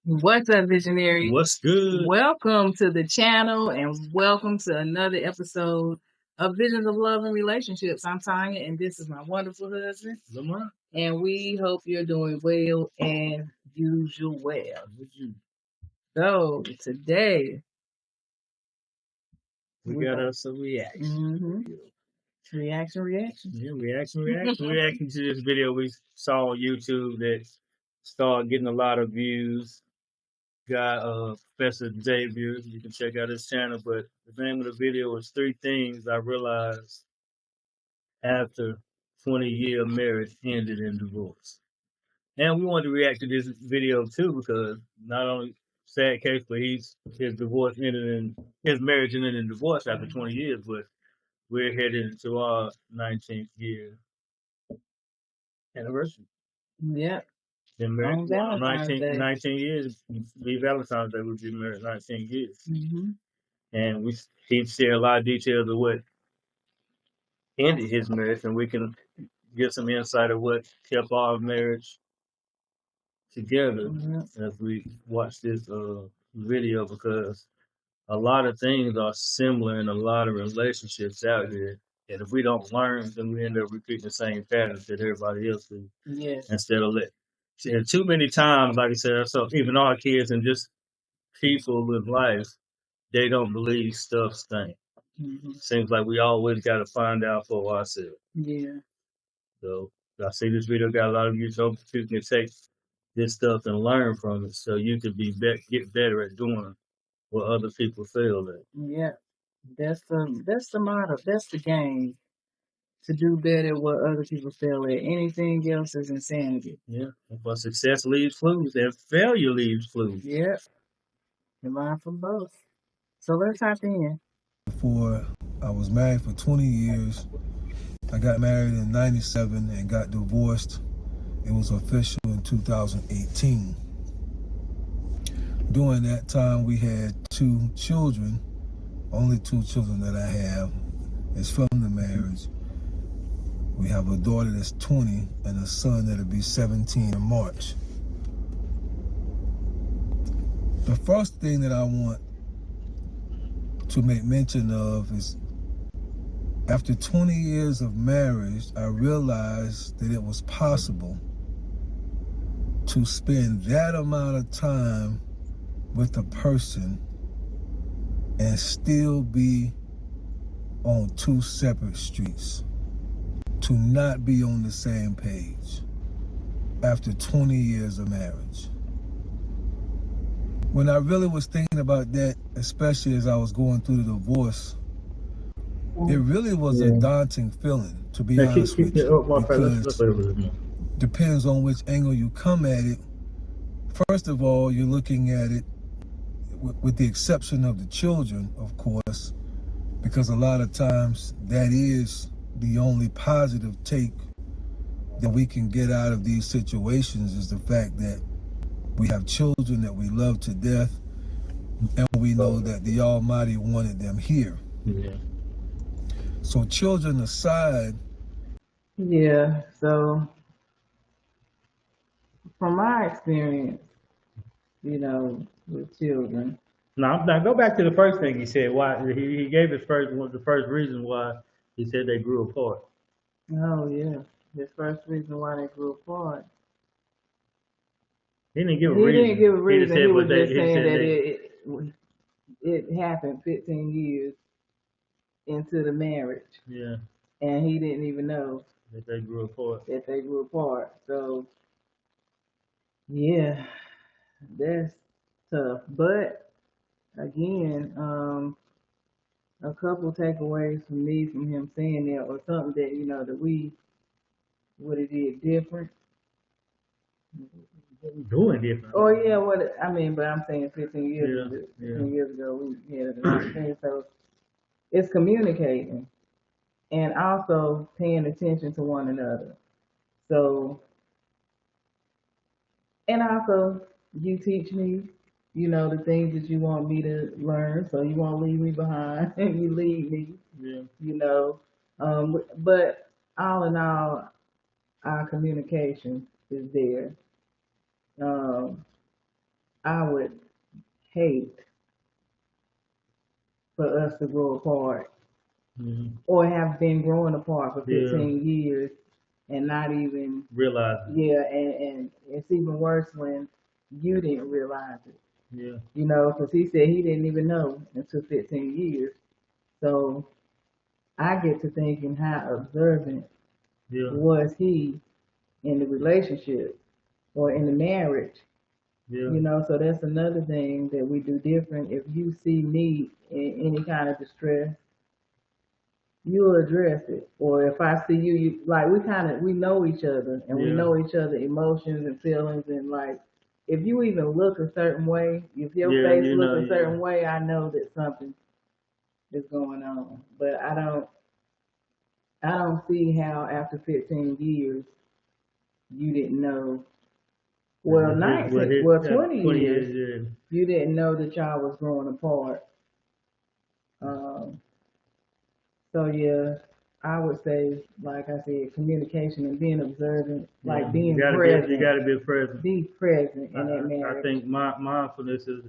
What's up, visionary? What's good? Welcome to the channel and welcome to another episode of Visions of Love and Relationships. I'm Tanya and this is my wonderful husband. Lamar? And we hope you're doing well as usual. So today We got us some reaction. reaction. Yeah, reaction. Reacting to this video we saw on YouTube that started getting a lot of views. Got Professor Xavier. You can check out his channel, but the name of the video was 3 things I realized after 20-year marriage ended in divorce. And we wanted to react to this video too because not only sad case, but his marriage ended in divorce after 20 years, but we're headed into our 19th year anniversary. Yep. Been married On Valentine's 19 years. Be Valentine's Day, we've been married 19 years. Mm-hmm. And he shared a lot of details of what ended his marriage, and we can get some insight of what kept our marriage together as we watch this video, because a lot of things are similar in a lot of relationships out here. And if we don't learn, then we end up repeating the same patterns that everybody else do. Yes. Instead of and too many times, like I said, so even our kids and just people with life, they don't believe stuff stinks. Seems like we always got to find out for ourselves. Yeah. So I see this video got a lot of you, so you can take this stuff and learn from it, so you can get better at doing what other people fail at. Yeah. That's the motto. That's the game. To do better at what other people fail at. Anything else is insanity. Yeah. But success leaves clues and failure leaves clues. Yep. You learn from both. So let's hop in. Before I was married for 20 years. I got married in 97 and got divorced. It was official in 2018. During that time, we had 2 children. Only 2 children that I have is from the marriage. We have a daughter that's 20 and a son that'll be 17 in March. The first thing that I want to make mention of is, after 20 years of marriage, I realized that it was possible to spend that amount of time with a person and still be on 2 separate streets, to not be on the same page after 20 years of marriage. When I really was thinking about that, especially as I was going through the divorce, it really was a daunting feeling, to be honest with you, because it depends on which angle you come at it. First of all, you're looking at it with the exception of the children, of course, because a lot of times that is the only positive take that we can get out of these situations, is the fact that we have children that we love to death, and we know that the Almighty wanted them here. Yeah. So children aside. Yeah, so from my experience, with children. Now go back to the first thing he said. Why he gave the first reason why he said they grew apart. Oh yeah, the first reason why they grew apart. He didn't give a reason. He didn't give a reason. He was just saying that it happened 15 years into the marriage. Yeah. And he didn't even know that they grew apart. So yeah, that's tough. But again, a couple takeaways from me from him saying that, or something that that we would have did different. Doing different. Oh yeah, but I'm saying 15 years ago. 15 years ago we had another thing. So it's communicating and also paying attention to one another. So, and also you teach me, the things that you want me to learn. So you won't leave me behind and you lead me. Yeah. But all in all, our communication is there. I would hate for us to grow apart or have been growing apart for 15 years and not even realize it. Yeah, and it's even worse when you didn't realize it. Yeah. You know, because he said he didn't even know until 15 years. So I get to thinking how observant was he in the relationship or in the marriage. Yeah. You know, so that's another thing that we do different. If you see me in any kind of distress, you'll address it. Or if I see you, like we know each other and we know each other emotions and feelings and like if you even look a certain way, if your face looks a certain way, I know that something is going on. But I don't see how after 15 years you didn't know. Well, 20 years, you didn't know that y'all was growing apart. So yeah, I would say, like I said, communication and being observant, like being present. You gotta be present. Be present in that marriage. I think mindfulness it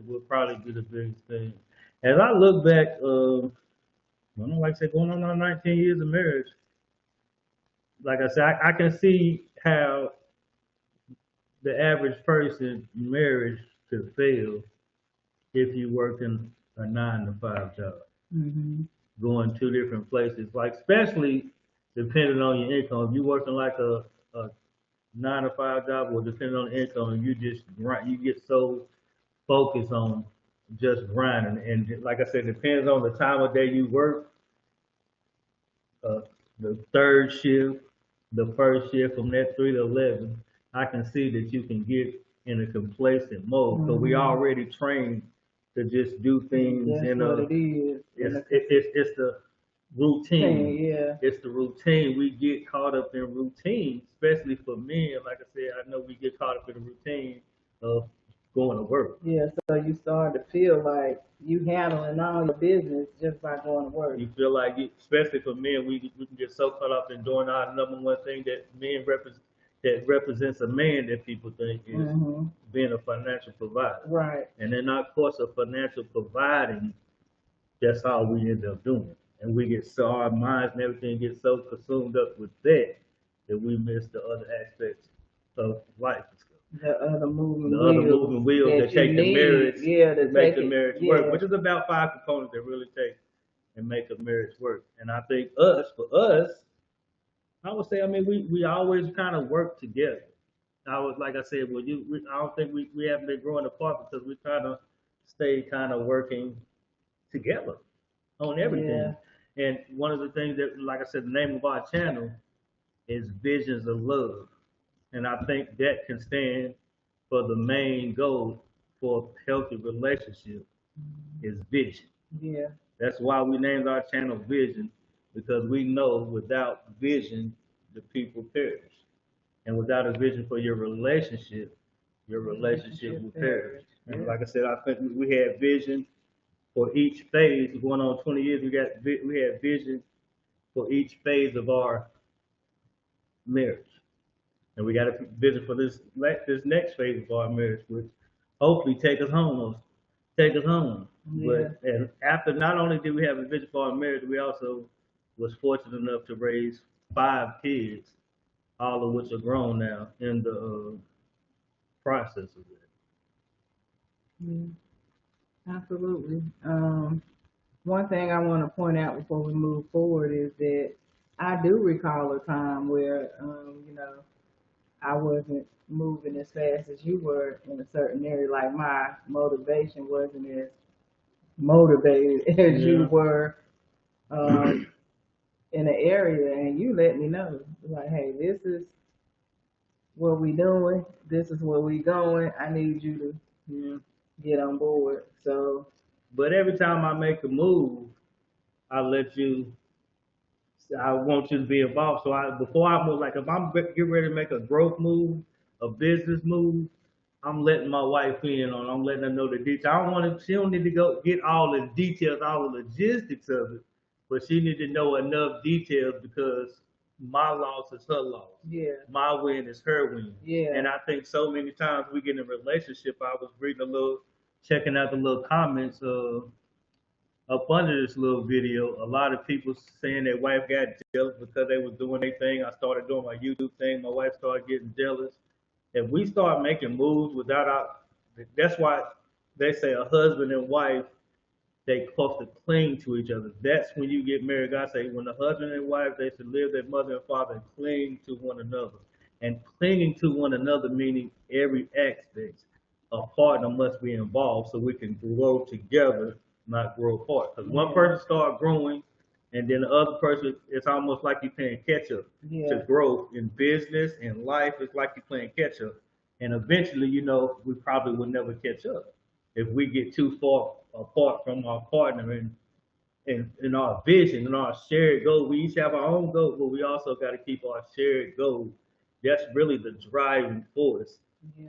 would probably be the biggest thing. As I look back, I don't like I said, going on 19 years of marriage. Like I said, I can see how the average person marriage could fail if you work in a 9-to-5 job, going 2 different places. Like especially depending on your income. If you working like a 9-to-5 job, or depending on the income, you just grind, you get so focused on just grinding. And like I said, it depends on the time of day you work. The third shift, the first shift, from that 3 to 11, I can see that you can get in a complacent mode. So we already trained to just do things. That's what it is. It's the routine. Yeah. It's the routine. We get caught up in routine, especially for men. Like I said, I know we get caught up in the routine of going to work. Yeah, so you start to feel like you handling all your business just by going to work. You feel like, especially for men, we can get so caught up in doing our number one thing that represents a man that people think is being a financial provider. Right. And then, of course, a financial providing, that's all we end up doing. And we get so, our minds and everything gets so consumed up with that we miss the other aspects of life. The other moving wheels that take the marriage, to make the marriage work, which is about 5 components that really take and make a marriage work. And I think for us, I would say, I mean, we always kind of work together. Like I said, I don't think we haven't been growing apart because we kind of stay kind of working together on everything. Yeah. And one of the things that, like I said, the name of our channel is Visions of Love. And I think that can stand for the main goal for a healthy relationship is vision. Yeah. That's why we named our channel Vision, because we know without vision, the people perish. And without a vision for your relationship will perish. Yeah. And like I said, I think we had vision for each phase. Going on 20 years, we had vision for each phase of our marriage. And we got a vision for this next phase of our marriage, which hopefully take us home. Yeah. But and after, not only did we have a vision for our marriage, we also was fortunate enough to raise 5 kids, all of which are grown now in the process of that. Yeah, absolutely. One thing I want to point out before we move forward is that I do recall a time where, I wasn't moving as fast as you were in a certain area. Like my motivation wasn't as motivated as you were in an area, and you let me know, like, hey, this is what we doing. This is where we going. I need you to get on board. So, but every time I make a move, I want you to be involved. So before I move, like if I'm getting ready to make a growth move, a business move, I'm letting my wife in on. I'm letting her know the details. She don't need to go get all the details, all the logistics of it, but she need to know enough details because my loss is her loss. Yeah. My win is her win. Yeah. And I think so many times we get in a relationship. I was checking out the little comments up under this little video. A lot of people saying their wife got jealous because they was doing their thing. I started doing my YouTube thing. My wife started getting jealous. If we start making moves without our, that's why they say a husband and wife, they supposed to cling to each other. That's when you get married. God say when the husband and wife, they should live their mother and father and cling to one another. And clinging to one another meaning every aspect. A partner must be involved so we can grow together, not grow apart. Because one person start growing, and then the other person, it's almost like you're playing catch up. To grow in business, in life, it's like you're playing catch up. And eventually, we probably will never catch up if we get too far apart from our partner and our vision and our shared goal. We each have our own goal, but we also got to keep our shared goal. That's really the driving force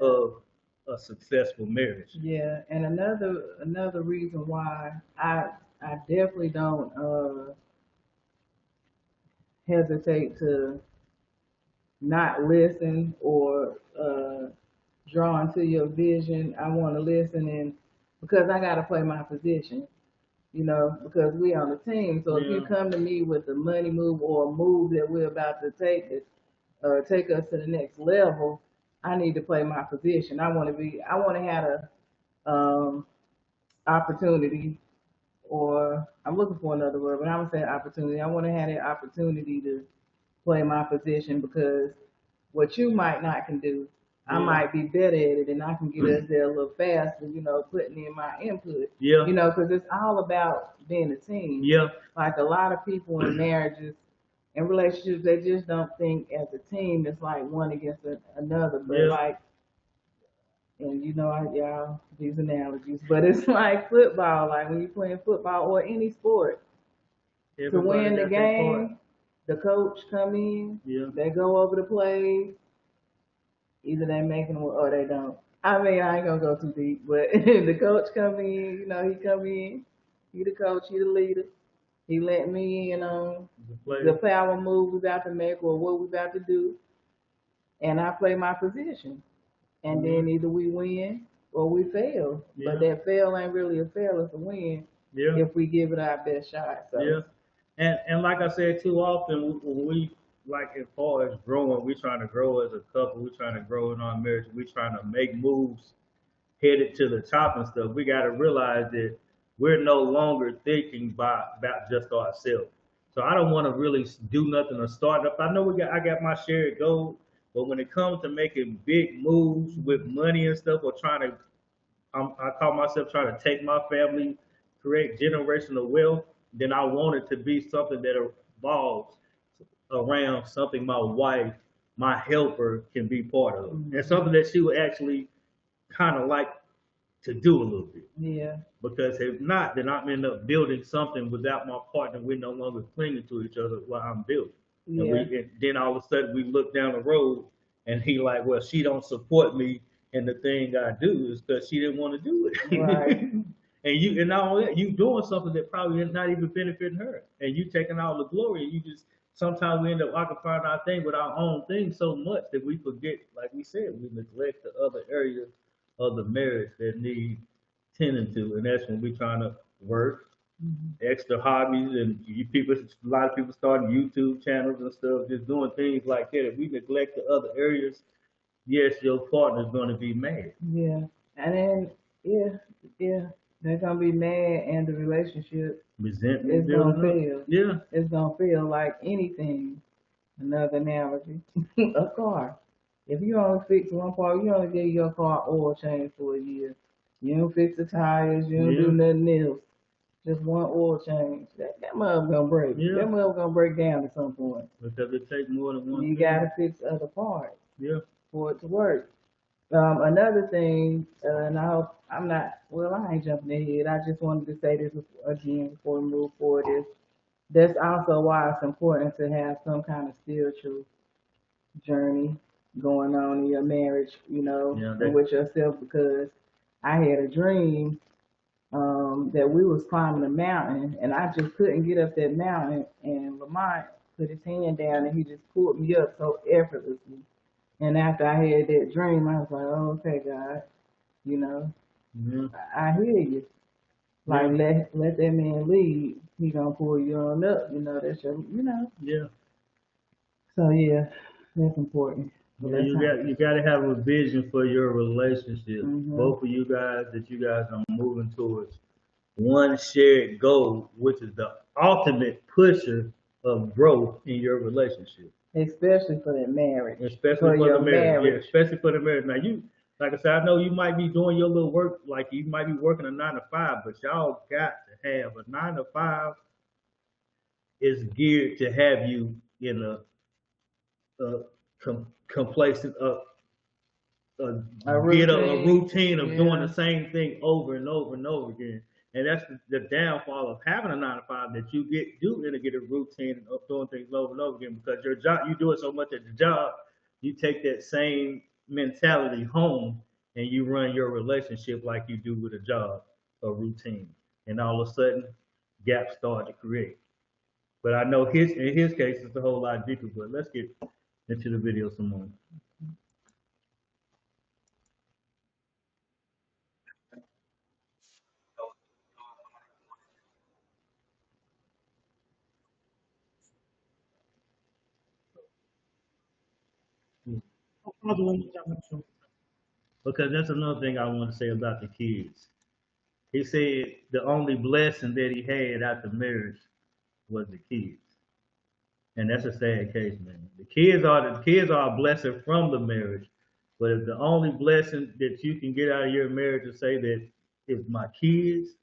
of a successful marriage. Yeah, and another reason why I definitely don't hesitate to not listen or drawn to your vision. I want to listen, and because I got to play my position, because we on the team. So if you come to me with a money move or a move that we're about to take us to the next level, I need to play my position. I want to have a opportunity, or I'm looking for another word, but I'm gonna say opportunity. I want to have that opportunity to play my position, because what you might not can do, I might be better at it, and I can get us there a little faster, putting in my input. Yeah. Because it's all about being a team. Yeah. Like a lot of people in marriages and relationships, they just don't think as a team. It's like one against another, but like, and y'all these analogies, but it's like football. Like when you're playing football or any sport, to win the game, the coach come in, they go over the plays. Either they make them or they don't. I mean, I ain't gonna go too deep, but the coach come in, he come in, he the coach, he the leader. He let me in on the power move we about to make or what we about to do, and I play my position. And then either we win or we fail. But that fail ain't really a fail, it's a win if we give it our best shot. So. And like I said, too often when we like as far as growing, we trying to grow as a couple, we trying to grow in our marriage, we trying to make moves headed to the top and stuff. We got to realize that we're no longer thinking about just ourselves. So I don't want to really do nothing or start up. I know I got my shared goal, but when it comes to making big moves with money and stuff, or I call myself trying to take my family, create generational wealth, then I want it to be something that evolves around something my wife, my helper, can be part of, and something that she would actually kind of like to do a little bit. Yeah. Because if not, then I'm end up building something without my partner. We're no longer clinging to each other while I'm building. Yeah. And then all of a sudden we look down the road and he like, well, she don't support me in the thing I do is because she didn't want to do it. Right. And not only that, you doing something that probably is not even benefiting her, and you taking all the glory. And you just sometimes we end up occupying our thing with our own thing so much that we forget, like we said, we neglect the other areas of the marriage that need tending to, and that's when we trying to work, extra hobbies, and a lot of people starting YouTube channels and stuff, just doing things like that. If we neglect the other areas, yes, your partner's going to be mad. Yeah, and then they're gonna be mad, and the relationship Resentment is gonna fail. Yeah, it's gonna feel like anything. Another analogy, a car. If you only fix one part, you only give your car oil change for a year. You don't fix the tires, you don't do nothing else. Just one oil change. That mother gonna break. Yeah. That mother gonna break down at some point. Because it takes more than one. You gotta fix other parts. Yeah. For it to work. Another thing, and I hope I'm not. Well, I ain't jumping ahead. I just wanted to say this again before we move forward. That's also why it's important to have some kind of spiritual journey going on in your marriage, and with yourself, because I had a dream that we was climbing a mountain, and I just couldn't get up that mountain, and Lamont put his hand down and he just pulled me up so effortlessly. And after I had that dream, I was like, oh, okay, God, you know, I hear you. Like, let that man lead. He gonna pull you on up. You know, that's your, you know. Yeah. So yeah, that's important. Yeah, you got to have a vision for your relationship. Both of you guys are moving towards one shared goal, which is the ultimate pusher of growth in your relationship. Especially for that marriage. Especially for the marriage. Yeah, especially for the marriage. Now like I said, I know you might be doing your little work, like you might be working a 9 to 5, but y'all got to have a 9 to 5 is geared to have you in a complacent, a routine of doing the same thing over and over and over again. And that's the downfall of having a 9 to 5, that you do get a routine of doing things over and over again, because your job, you do it so much at the job, you take that same mentality home and you run your relationship like you do with a job, a routine. And all of a sudden, gaps start to create. But I know in his case, it's a whole lot deeper. But let's get into the video some more. Because that's another thing I want to say about the kids. He said the only blessing that he had after marriage was the kids. And that's a sad case, man. The kids are a blessing from the marriage. But if the only blessing that you can get out of your marriage is say that it's my kids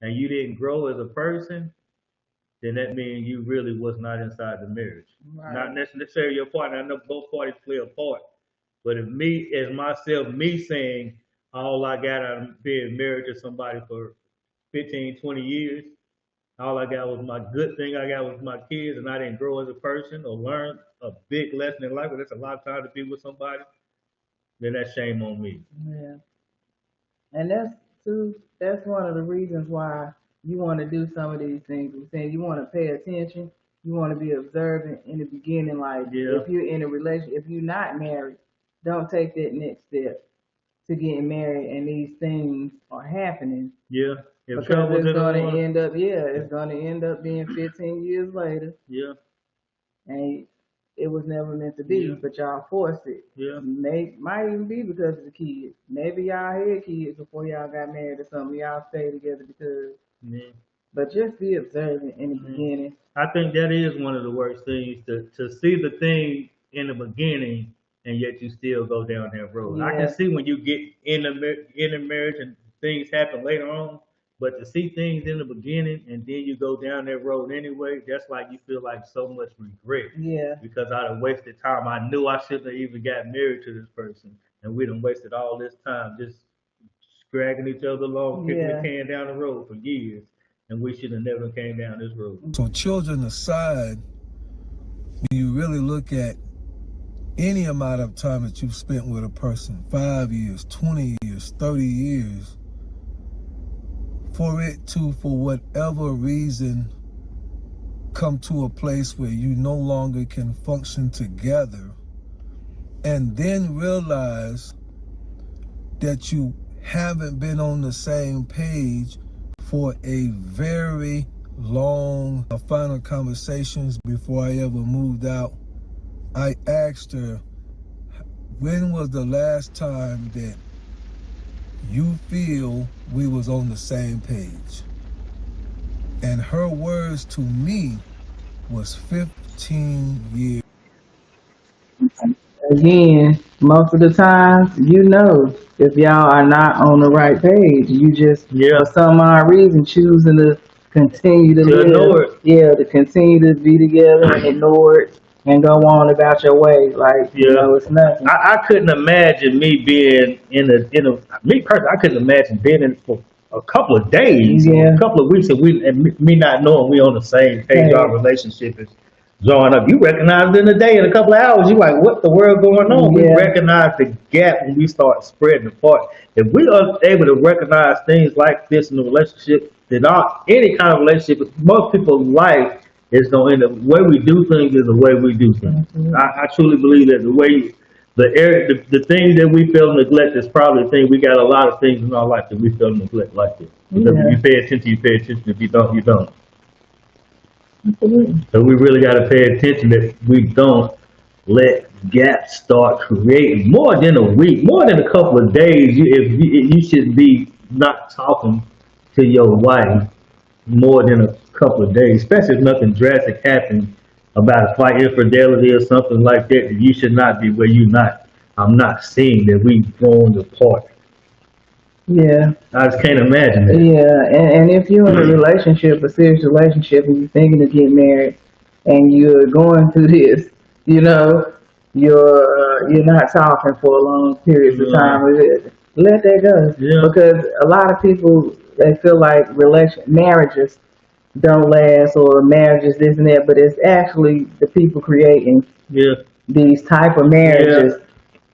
and you didn't grow as a person, then that means you really was not inside the marriage. Right. Not necessarily your partner. I know both parties play a part. But if me saying all I got out of being married to somebody for 15, 20 years, all I got was my good thing I got was my kids, and I didn't grow as a person or learn a big lesson in life, but that's a lot of time to be with somebody, then that's shame on me. Yeah. And that's one of the reasons why you want to do some of these things. We're saying you want to pay attention, you want to be observant in the beginning. Like, if you're in a relationship, if you're not married, don't take that next step to getting married and these things are happening. Yeah. Because it's going to end up, it's going to end up being 15 years later. Yeah. And it was never meant to be, but y'all forced it. Yeah. Might even be because of the kids. Maybe y'all had kids before y'all got married or something. Y'all stayed together because. Yeah. But just be observant in the beginning. I think that is one of the worst things, to see the thing in the beginning and yet you still go down that road. Yeah. I can see when you get in the marriage and things happen later on, but to see things in the beginning and then you go down that road anyway, that's like you feel like so much regret. Yeah. Because I done wasted time. I knew I shouldn't have even got married to this person, and we done wasted all this time just dragging each other along, kicking the can down the road for years, and we should have never came down this road. So children aside, when you really look at any amount of time that you've spent with a person, 5 years, 20 years, 30 years, for it to, for whatever reason, come to a place where you no longer can function together, and then realize that you haven't been on the same page for a very long, final conversations before I ever moved out. I asked her, when was the last time that you feel we was on the same page? And her words to me was 15 years. Again, most of the time, if y'all are not on the right page, you just, for some odd reason, choosing to continue to live. Ignore it. Yeah, to continue to be together and ignore it and go on about your way. Like, it's nothing. I couldn't imagine me being me personally, I couldn't imagine being in for a couple of days, a couple of weeks, and me not knowing we on the same page. Our relationship is drawing up. You recognize it in a day, in a couple of hours, you like, what the world going on? We recognize the gap when we start spreading apart. If we are able to recognize things like this in a relationship, then any kind of relationship, most people's life it's going to end up, the way we do things is the way we do things. I truly believe that the things that we feel neglect is probably the thing. We got a lot of things in our life that we feel neglect like this. Because if you pay attention, you pay attention. If you don't, you don't. Absolutely. So we really got to pay attention that we don't let gaps start creating more than a week, more than a couple of days. You should be not talking to your wife more than a couple of days, especially if nothing drastic happened about a fight, infidelity or something like that. You should not be where you not. I'm not seeing that we growing apart. Yeah. I just can't imagine that. Yeah, and if you're in a relationship, a serious relationship, and you're thinking to get married, and you're going through this, you're not talking for a long periods of time. Let that go, because a lot of people, they feel like marriages don't last, or marriages this and that, but it's actually the people creating these type of marriages.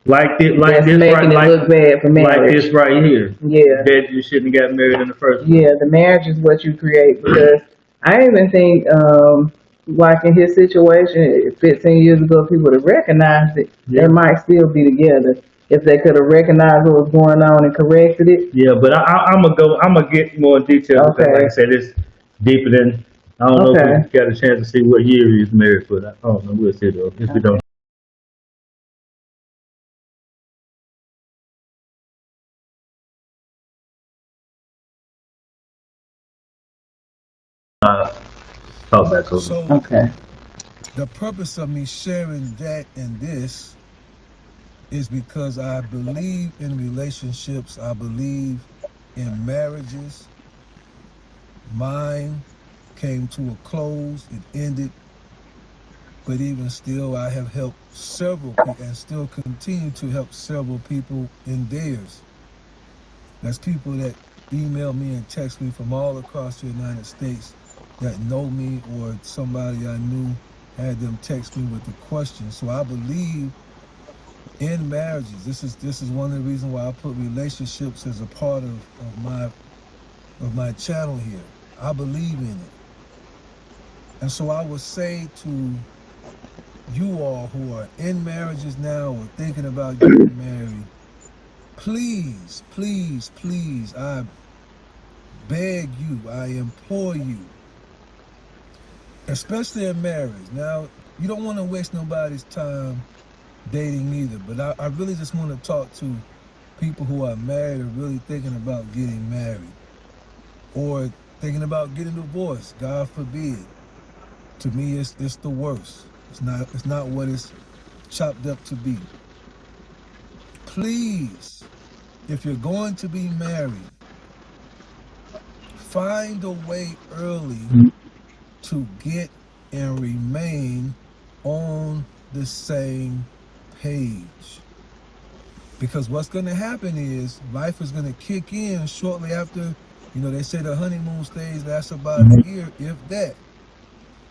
Like this, making it look bad for marriage. Like this right here. Yeah. That you shouldn't have got married in the first place. Yeah, the marriage is what you create, because I even think, like in his situation, 15 years ago, if he would have recognized it, they might still be together. If they could have recognized what was going on and corrected it. Yeah, but I'm gonna get more detail. Okay. Because like I said, it's deeper than, I don't know if we got a chance to see what year he's married, but I don't know. We'll see though. If we don't. Talk back over. So, the purpose of me sharing that and this is because I believe in relationships. I believe in marriages. Mine came to a close. It ended. But even still, I have helped several people and still continue to help several people in theirs. That's people that email me and text me from all across the United States that know me, or somebody I knew had them text me with the question. So I believe in marriages. This is one of the reasons why I put relationships as a part of my channel here. I believe in it. And so I would say to you all who are in marriages now or thinking about getting married, please, please, please, I beg you, I implore you, especially in marriage. Now, you don't want to waste nobody's time dating either, but I really just want to talk to people who are married or really thinking about getting married or thinking about getting divorced. God forbid. To me, it's the worst. It's not what it's chopped up to be. Please, if you're going to be married, find a way early to get and remain on the same page. Because what's going to happen is life is going to kick in shortly after, they say the honeymoon stage lasts about a year, if that.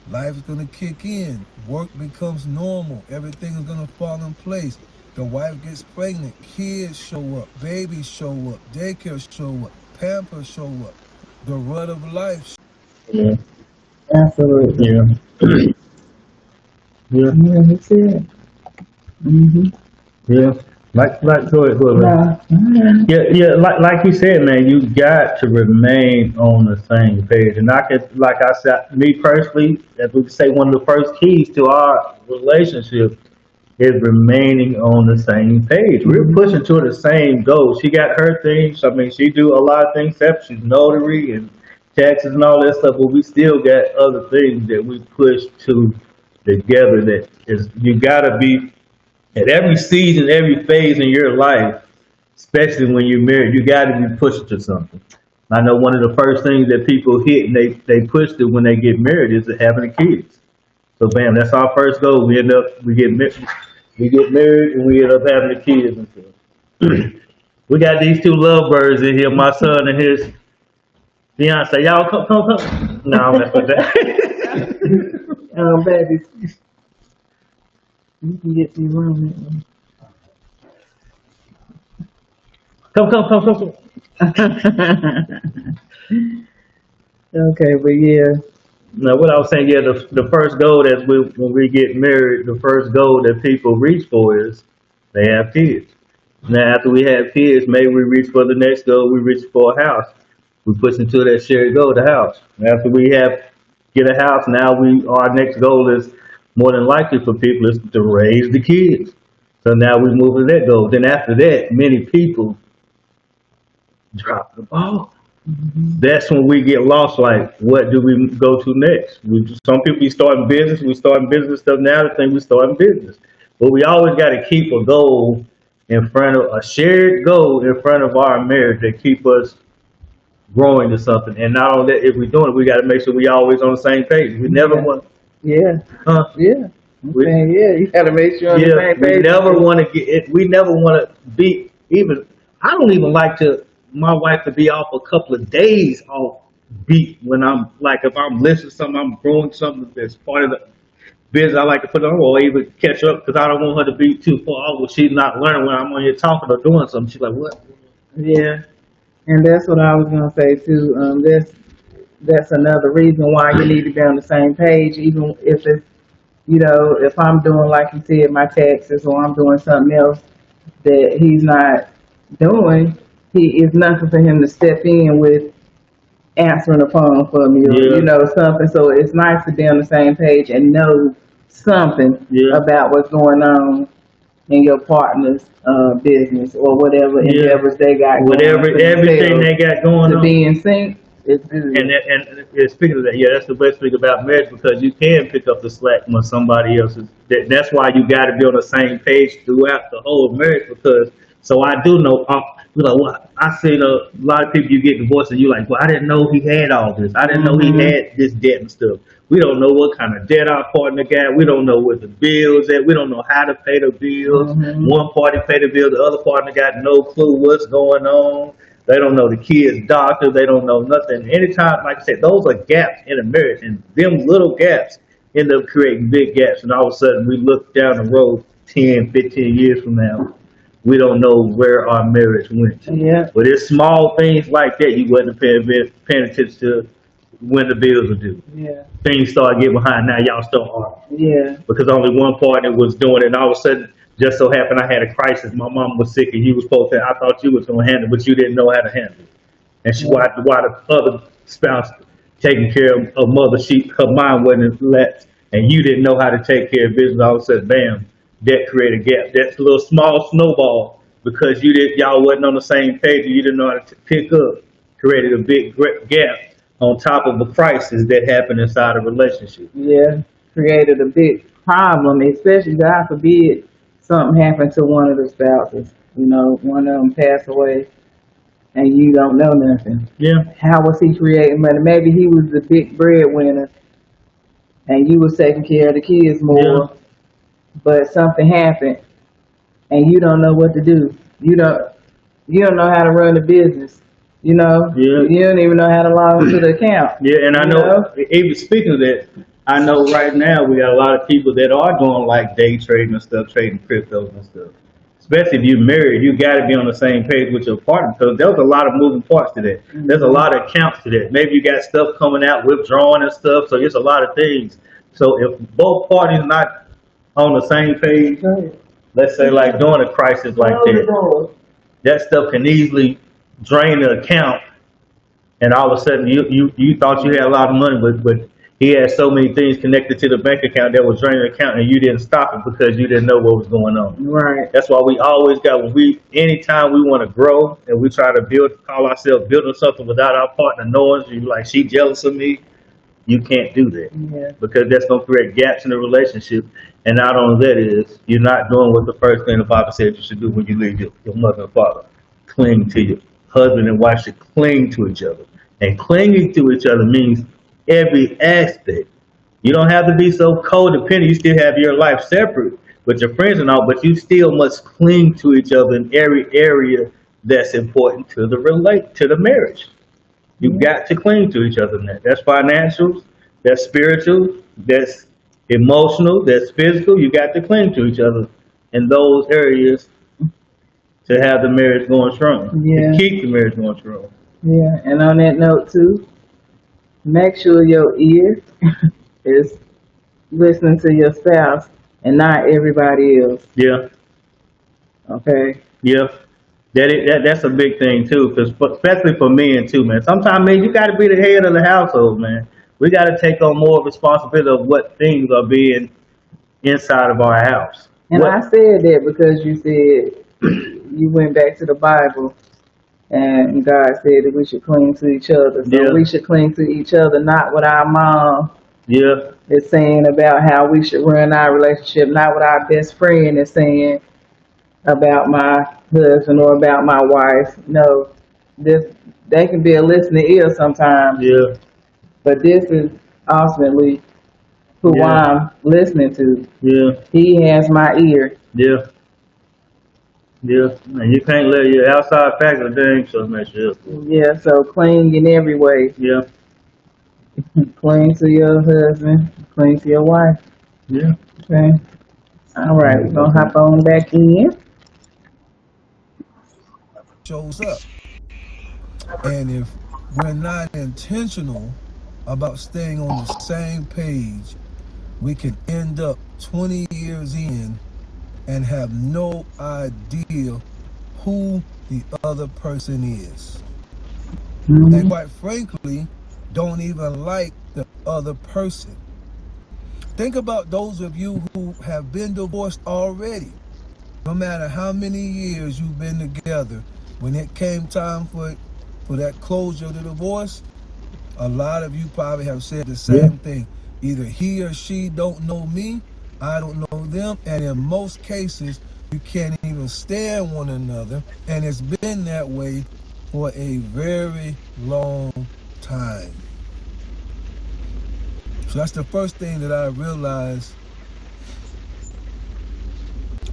Life is going to kick in. Work becomes normal. Everything is going to fall in place. The wife gets pregnant. Kids show up. Babies show up. Daycare show up. Pampers show up. The rut of life. Yeah. Absolutely. Yeah. Yeah. Yeah, that's it. Yeah. Go ahead. Yeah, like you said, man, you got to remain on the same page. And like I said, me personally, as we say, one of the first keys to our relationship is remaining on the same page. We're pushing toward the same goal. She got her things. I mean, she do a lot of things, except she's notary and taxes and all that stuff, but we still got other things that we push to together. That is, you gotta be at every season, every phase in your life, especially when you're married, you got to be pushed to something. I know one of the first things that people hit and they push to when they get married is having kids. So bam, that's our first goal. We get married and we end up having the kids and stuff. We got these two lovebirds in here, my son and his fiance. Y'all come. No, I'm messing with that. Baby. You can get through room. Come. Okay, but yeah, Now, what I was saying, yeah, the first goal that when we get married, the first goal that people reach for is they have kids. Now, after we have kids, maybe we reach for the next goal. We reach for a house. We push into that shared goal, the house. After we get a house, now our next goal is more than likely for people is to raise the kids. So now we move to that goal. Then after that, many people drop the ball. That's when we get lost. Like, what do we go to next? Some people be starting business. We starting business stuff now. The thing we starting business, but we always got to keep a goal in front of a shared goal in front of our marriage that keep us growing to something. And not only that, if we're doing it, we got to make sure we always on the same page. We never want. Yeah. Huh? Yeah. Yeah, you got to make sure on the same page. We never want to get it. We never want to be even. I don't even like my wife to be off a couple of days off beat when I'm like, if I'm listening to something, I'm growing something that's part of the business. I like to put it on or even catch up because I don't want her to be too far off when she's not learning when I'm on here talking or doing something. She's like, what? Yeah, and that's what I was gonna say too. That's another reason why you need to be on the same page, even if it's, if I'm doing, like you said, my taxes, or I'm doing something else that he's not doing. He is nothing for him to step in with answering the phone for me, or something. So it's nice to be on the same page and know something about what's going on in your partner's business or whatever endeavors they got everything they got going to on. be in sync. It's good. And speaking of that, that's the best thing about marriage because you can pick up the slack when somebody else is. That's why you got to be on the same page throughout the whole marriage because. So I do know. I seen a lot of people you get divorced and you like, well, I didn't know he had all this. I didn't know he had this debt and stuff. We don't know what kind of debt our partner got. We don't know what the bills at. We don't know how to pay the bills. One party pay the bill, the other partner got no clue what's going on. They don't know the kid's doctor. They don't know nothing. Anytime, like I said, those are gaps in a marriage, and them little gaps end up creating big gaps. And all of a sudden, we look down the road 10, 15 years from now, we don't know where our marriage went. Yeah. But it's small things like that you wasn't paying attention to when the bills are due. Yeah. Things start getting behind. Now y'all still arguing. Yeah. Because only one partner was doing it, and all of a sudden, just so happened I had a crisis. My mom was sick, and you was supposed to. I thought you was going to handle it, but you didn't know how to handle it. And while the other spouse taking care of mother, her mind wasn't let, and you didn't know how to take care of business. All of a sudden, bam, that created a gap. That's a little small snowball because y'all wasn't on the same page, and you didn't know how to pick up. Created a big gap on top of the crisis that happened inside a relationship. Yeah, created a big problem, especially, God forbid, something happened to one of the spouses. One of them passed away, and you don't know nothing. Yeah. How was he creating money? Maybe he was the big breadwinner, and you was taking care of the kids more, but something happened, and you don't know what to do. You don't know how to run the business. You don't even know how to log into the account. Yeah, and I know, even speaking of that, I know right now we got a lot of people that are doing like day trading and stuff, trading cryptos and stuff. Especially if you're married, you got to be on the same page with your partner because there's a lot of moving parts to that. There's a lot of accounts to that. Maybe you got stuff coming out, withdrawing and stuff, so it's a lot of things. So if both parties not on the same page, let's say like during a crisis like that stuff can easily drain the account, and all of a sudden you thought you had a lot of money, but he had so many things connected to the bank account that was draining the account, and you didn't stop it because you didn't know what was going on. Right. That's why we always got anytime we want to grow and we try to call ourselves building something without our partner knowing, you like she jealous of me. You can't do that because that's gonna create gaps in the relationship. And not only that is you're not doing what the first thing the Bible said you should do when you leave your mother and father. Cling to your husband and wife should cling to each other. And clinging to each other means every aspect. You don't have to be so codependent. You still have your life separate with your friends and all, but you still must cling to each other in every area that's important to the marriage. You've got to cling to each other in that. That's financial, that's spiritual, that's emotional, that's physical. You got to cling to each other in those areas to have the marriage going strong. Yeah. To keep the marriage going strong. Yeah, and on that note too, make sure your ear is listening to your spouse and not everybody else. Yeah. Okay. Yeah. That's a big thing too, because especially for men too, man. Sometimes, man, you got to be the head of the household, man. We got to take on more responsibility of what things are being inside of our house. And I said that because you said you went back to the Bible and God said that we should cling to each other. So Yeah. we should cling to each other, not what our mom Yeah. is saying about how we should run our relationship, not what our best friend is saying about my husband or about my wife. No, this they can be a listening ear sometimes, Yeah. but this is ultimately who Yeah. I'm listening to. Yeah. He has my ear. Yeah. Yeah. And you can't let your outside factor dang so mess you up. Yeah, so cling in every way. Yeah. Cling to your husband, cling to your wife. Yeah. Okay. All right, we're gonna hop on back in. Shows up. And if we're not intentional about staying on the same page, we can end up 20 years in and have no idea who the other person is. And quite frankly, don't even like the other person. Think about those of you who have been divorced already. No matter how many years you've been together, when it came time for that closure of the divorce, a lot of you probably have said the same thing. Either he or she don't know me, I don't know them, and in most cases, you can't even stand one another, and it's been that way for a very long time. So that's the first thing that I realized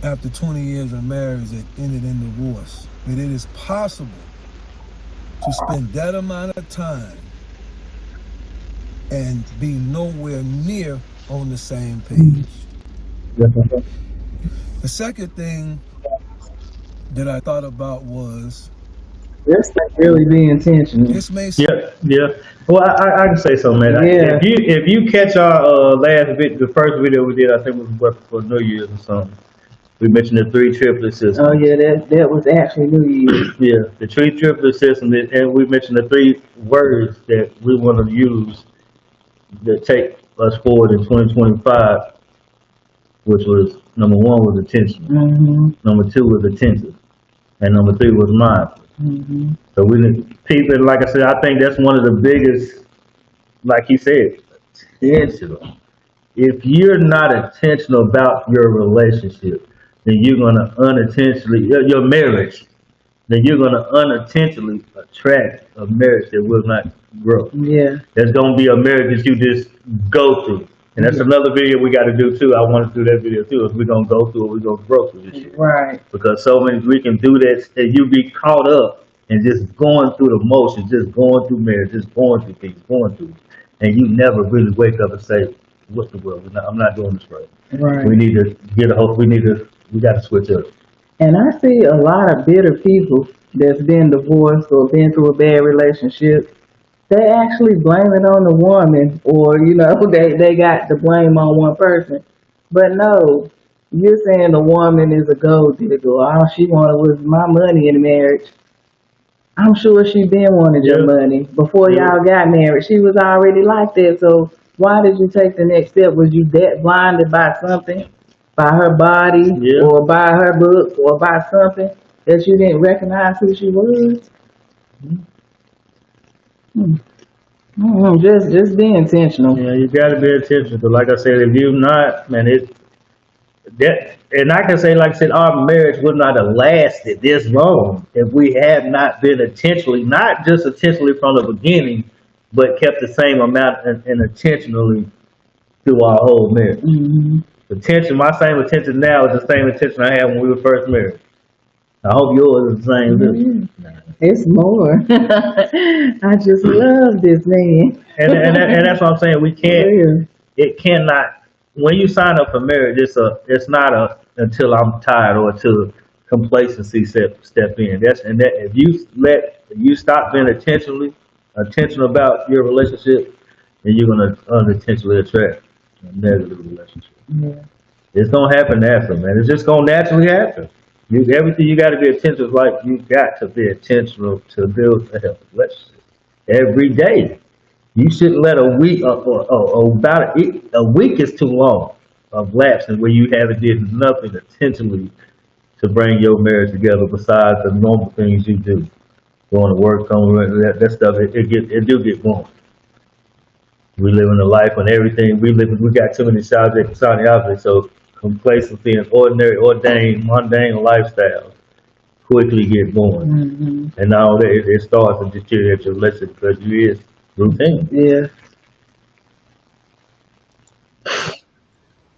after 20 years of marriage that ended in divorce, that it is possible to spend that amount of time and be nowhere near on the same page. The second thing that I thought about was, Let's really be intentional. this may Yeah, yeah. Well, I can say something, man. Yeah. If you catch our last the first video we did, I think it was for New Year's or something. We mentioned the 3 triplet system. Oh yeah, that was actually New Year's. Yeah, the 3 triplet system, and we mentioned the 3 words that we want to use that take us forward in 2025, which was number 1 was attention, number 2 was attentive, and number 3 was mindful. So we people, like I said, I think that's one of the biggest, like he said, intentional. If you're not intentional about your relationship, then you're gonna unintentionally your marriage, then you're gonna unintentionally attract a marriage that will not grow. Yeah. There's gonna be a marriage that you just go through. And that's another video we got to do too. I want to do that video too. If we're gonna go through it, we're gonna grow through this shit. Right. Because so many we can do that, and you be caught up and just going through the motions, just going through marriage, just going through things, and you never really wake up and say, "What's the world? I'm not doing this right." Right. We need to get a hope. We got to switch up. And I see a lot of bitter people that's been divorced or been through a bad relationship. They actually blame it on the woman, or they got the blame on one person. But no, you're saying the woman is a gold digger. All she wanted was my money in the marriage. I'm sure she been wanted your money before y'all got married. She was already like that. So why did you take the next step? Was you that blinded by something, by her body, or by her books, or by something that you didn't recognize who she was? Just be intentional. Yeah, you got to be intentional. But like I said, if you're not, man, and I can say, like I said, our marriage would not have lasted this long if we had not been intentionally, not just intentionally from the beginning, but kept the same amount and intentionally through our whole marriage. My same attention now is the same attention I had when we were first married. I hope yours is the same. It's more. I just love this man. and that's what I'm saying. We can't. It cannot. When you sign up for marriage, it's not a until I'm tired or until complacency step in. If you stop being intentional about your relationship, then you're gonna unintentionally attract a negative relationship. Yeah. It's gonna happen naturally, man. It's just gonna naturally happen. Everything you got to be intentional. Like you got to be intentional to build a healthy relationship every day. You shouldn't let a week a week is too long of lapsing where you haven't did nothing intentionally to bring your marriage together besides the normal things you do. Going to work, that stuff, it do get boring. We live in a life when everything we got too many sides of the opposite, so complacency and mundane lifestyle quickly get boring. Mm-hmm. And now it starts to deteriorate your relationship because you is routine. Yeah.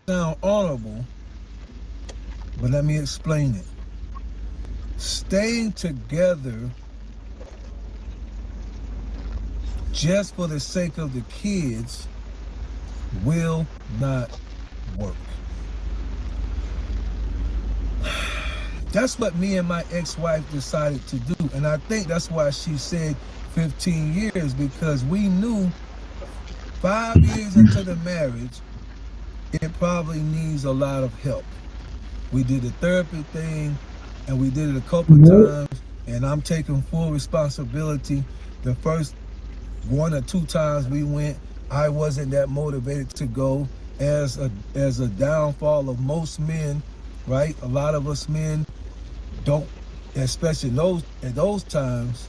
Sound honorable, but let me explain it. Staying together just for the sake of the kids will not work. That's what me and my ex-wife decided to do. And I think that's why she said 15 years, because we knew 5 years into the marriage, it probably needs a lot of help. We did the therapy thing, and we did it a couple times, and I'm taking full responsibility. The first 1 or 2 times we went, I wasn't that motivated to go. As a downfall of most men, right? A lot of us men don't, especially at those times,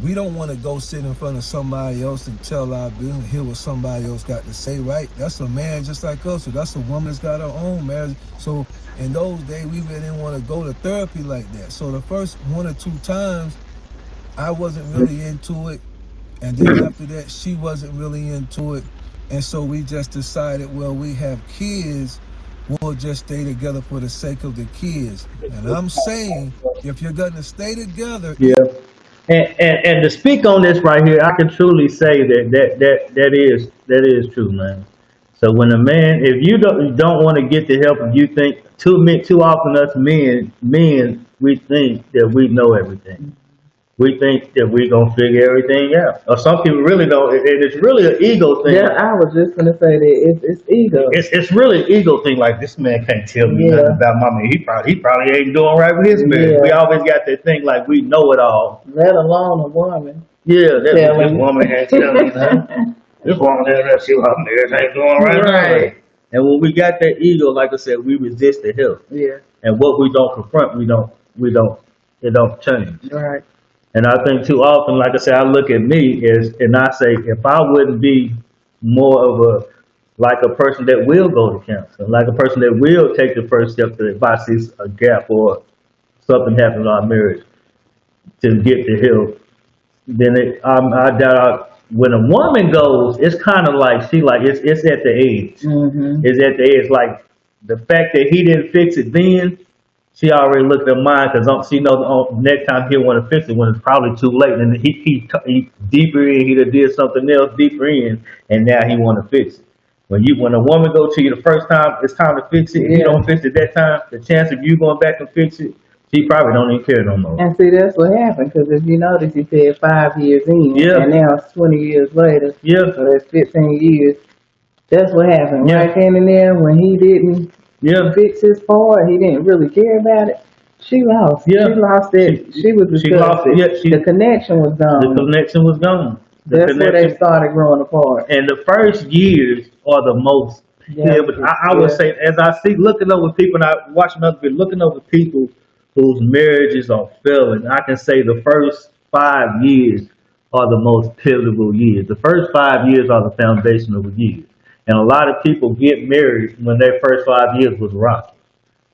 we don't want to go sit in front of somebody else and tell our business, hear what somebody else got to say, right? That's a man just like us, so that's a woman that's got her own marriage. So in those days, we really didn't want to go to therapy like that. So the first 1 or 2 times, I wasn't really into it. And then after that, she wasn't really into it. And so we just decided, well, we have kids, we'll just stay together for the sake of the kids. And I'm saying, if you're going to stay together... Yeah. And to speak on this right here, I can truly say that is true, man. So when a man, if you don't want to get the help, and you think too often us men, we think that we know everything. We think that we're gonna figure everything out. Or some people really don't, and it's really an ego thing. Yeah, I was just gonna say that it's ego. It's really an ego thing. Like, this man can't tell me nothing about my man. He probably ain't doing right with his marriage. We always got that thing like we know it all. Let alone a woman. Yeah, this woman ain't telling me nothing. This woman ain't see how marriage ain't doing right. And when we got that ego, like I said, we resist the help. Yeah. And what we don't confront, it don't change. Right. And I think too often, like I said, I look at me and I say, if I wouldn't be more of a person that will go to counseling, like a person that will take the first step to, if I see a gap or something happen in our marriage, to get the help, then I doubt when a woman goes, it's kind of like it's at the edge. Mm-hmm. It's at the edge. Like the fact that he didn't fix it then, she already looked at mine because she knows next time he'll want to fix it when it's probably too late. And he deeper in, he did something else deeper in, and now he want to fix it. When a woman go to you the first time, it's time to fix it. If you don't fix it that time, the chance of you going back and fix it, she probably don't even care no more. And see, that's what happened, because if you notice, he said 5 years in, and now it's 20 years later. Yeah. So that's 15 years. That's what happened. Right then and there, when he didn't fix his part, he didn't really care about it. She lost. Yeah. She lost it. She was disgusted. The connection was gone. The connection was gone. That's where they started growing apart. And the first years are the most. But I would say, as I see, looking over people, and I watching other people, looking over people whose marriages are failing, I can say the first 5 years are the most pivotal years. The first 5 years are the foundational years. And a lot of people get married when their first 5 years was rocky.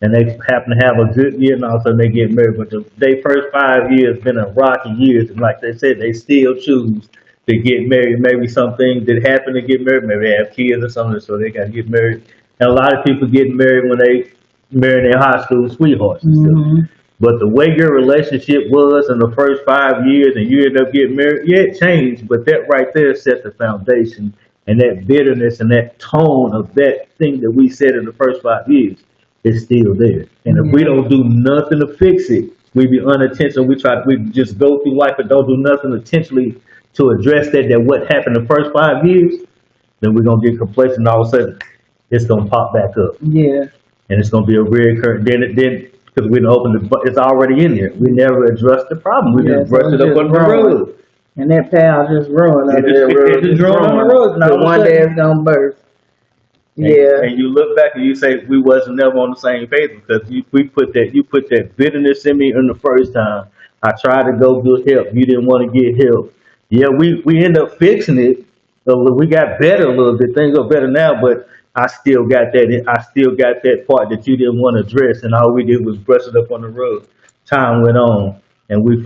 And they happen to have a good year, and all of a sudden they get married. But their first 5 years been a rocky years. And like they said, they still choose to get married. Maybe something that happened to get married. Maybe they have kids or something, so they got to get married. And a lot of people get married when they marry their high school sweethearts and stuff. But the way your relationship was in the first 5 years and you end up getting married, it changed. But that right there set the foundation. And that bitterness and that tone of that thing that we said in the first 5 years is still there. And if we don't do nothing to fix it, we be unintentional. We just go through life and don't do nothing intentionally to address that what happened the first 5 years, then we're gonna get complacent, and all of a sudden it's gonna pop back up, Yeah. and it's gonna be a reoccurring. Then because we didn't open it's already in there. We never addressed the problem. We just brushed it up under the rug. And that pal just ruined under that rug. It just drawn on the rug. So one day it's gonna burst. And you look back and you say we wasn't never on the same page because you put that bitterness in me in the first time. I tried to go get help. You didn't want to get help. Yeah, we end up fixing it. So we got better a little bit. Things are better now, but I still got that. I still got that part that you didn't want to address, and all we did was brush it up on the rug. Time went on, and we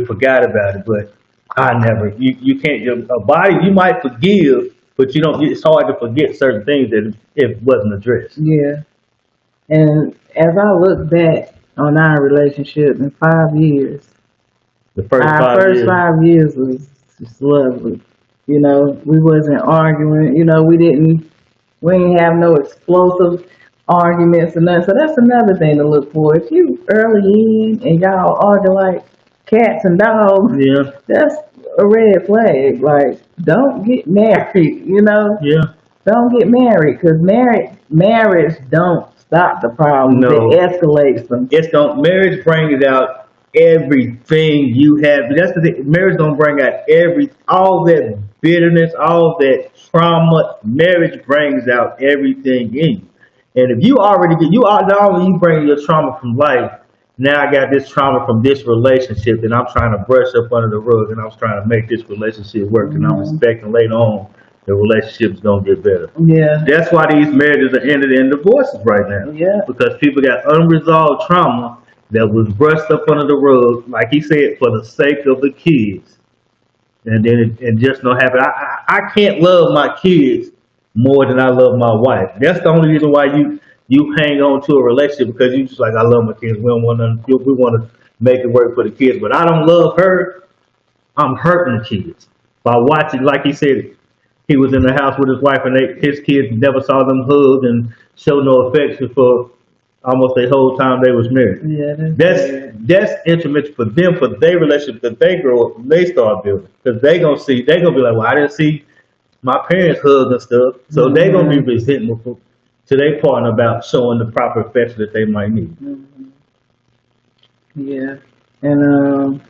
forgot about it. But I never. You can't. A body you might forgive. But you don't. It's hard to forget certain things that it wasn't addressed. Yeah. And as I look back on our relationship in 5 years, our first 5 years was just lovely. You know, we wasn't arguing. You know, we didn't have no explosive arguments or nothing. So that's another thing to look for. If you early in and y'all argue like cats and dogs, yeah, that's a red flag. Like, don't get married, you know? Yeah. Don't get married, because marriage don't stop the problem. No. It escalates them. Marriage brings out everything you have. That's the thing. Marriage don't bring out all that bitterness, all that trauma. Marriage brings out everything in you. And if you already not only you bring your trauma from life, now I got this trauma from this relationship that I'm trying to brush up under the rug, and I'm trying to make this relationship work, and I'm expecting later on the relationship's gonna get better. Yeah. That's why these marriages are ended in divorces right now. Yeah. Because people got unresolved trauma that was brushed up under the rug, like he said, for the sake of the kids. And then it just don't happen. I can't love my kids more than I love my wife. That's the only reason why you hang on to a relationship, because you just like, I love my kids. We want to make it work for the kids, but I don't love her. I'm hurting the kids by watching. Like he said, he was in the house with his wife, and his kids never saw them hug and show no affection for almost the whole time they was married. Yeah, that's intimate for them, for their relationship that they grow up, they start building, because they gonna be like, well, I didn't see my parents hug and stuff, so they gonna be resentful to their partner about showing the proper affection that they might need. Yeah, and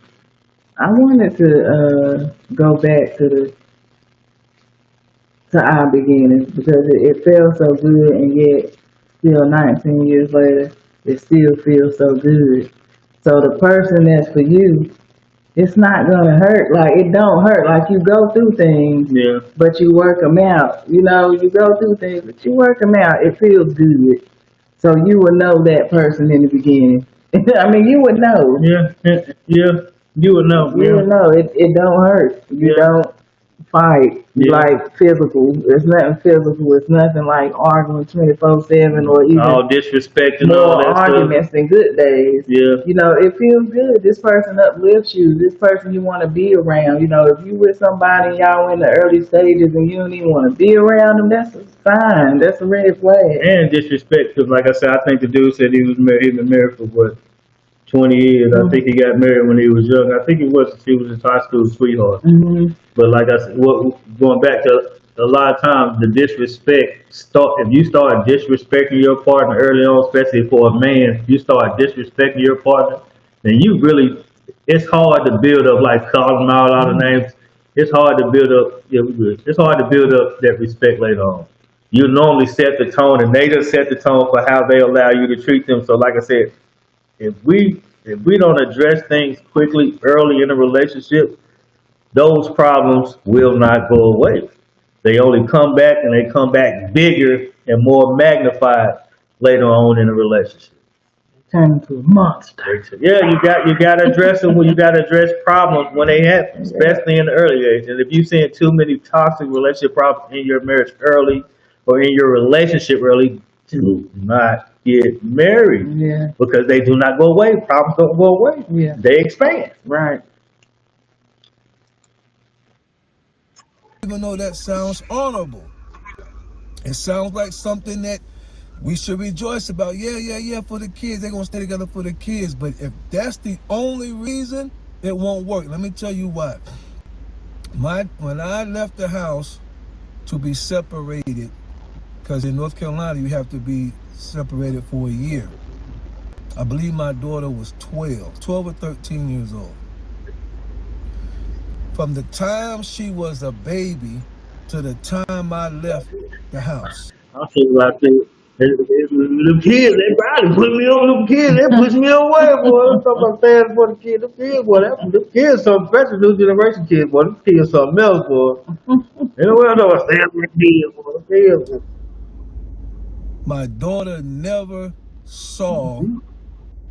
I wanted to go back to our beginnings, because it felt so good, and yet still 19 years later, it still feels so good. So the person that's for you, it's not gonna hurt. Like, it don't hurt. Like, you go through things, Yeah. but you work them out. You know, you go through things, but you work them out. It feels good. So you would know that person in the beginning. I mean, you would know. Yeah. You would know. You would know. It don't hurt. You don't fight like physical. It's nothing physical. It's nothing like arguing 24/7 or even all disrespect and all more that arguments stuff. than good days. Yeah. You know, it feels good. This person uplifts you. This person you want to be around. You know, if you with somebody, y'all in the early stages and you don't even want to be around them, that's a sign. That's a red flag. And disrespect, because like I said, I think the dude said he was married. He's been married for what, 20 years. I think he got married when he was young. I think he was his high school sweetheart. But like I said, going back to a lot of times, the disrespect if you start disrespecting your partner early on, especially for a man, if you start disrespecting your partner, then it's hard to build up, like calling them out all the names. It's hard to build up. Yeah, we good. It's hard to build up that respect later on. You normally set the tone, and they just set the tone for how they allow you to treat them. So like I said, if we don't address things quickly early in a relationship, those problems will not go away. They only come back, and they come back bigger and more magnified later on in a relationship. Turn into a monster. Yeah, you got to address them when you got to address problems when they happen, especially in the early age. And if you're seeing too many toxic relationship problems in your marriage early or in your relationship early, do not get married. Yeah. Because they do not go away. Problems don't go away. Yeah. They expand. Right. Even though that sounds honorable, it sounds like something that we should rejoice about. Yeah, for the kids. They're going to stay together for the kids. But if that's the only reason, it won't work. Let me tell you why. When I left the house to be separated, because in North Carolina you have to be separated for a year. I believe my daughter was 12 or 13 years old. From the time she was a baby to the time I left the house. I feel like them kids, they probably put me on them kids, they push me away, boy. I'm talking about staying for the kids, them kids, boy. Them kids, some special new generation kids, boy. Them kids, something else, boy. You know what I know? I staying for the kids, boy. Them kids, boy. My daughter never saw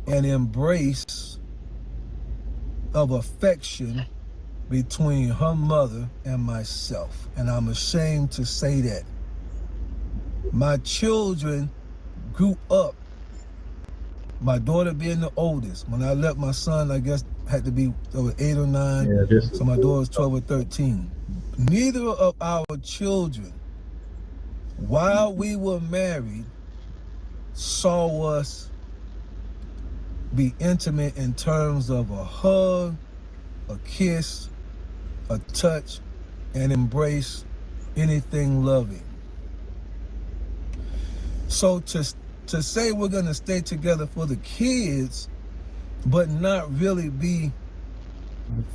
an embrace of affection between her mother and myself. And I'm ashamed to say that. My children grew up, my daughter being the oldest. When I left, my son, I guess, had to be 8 or 9. Yeah, so my daughter was 12 or 13. Neither of our children, while we were married, saw us be intimate in terms of a hug, a kiss, a touch, and embrace, anything loving. So to say we're gonna stay together for the kids, but not really be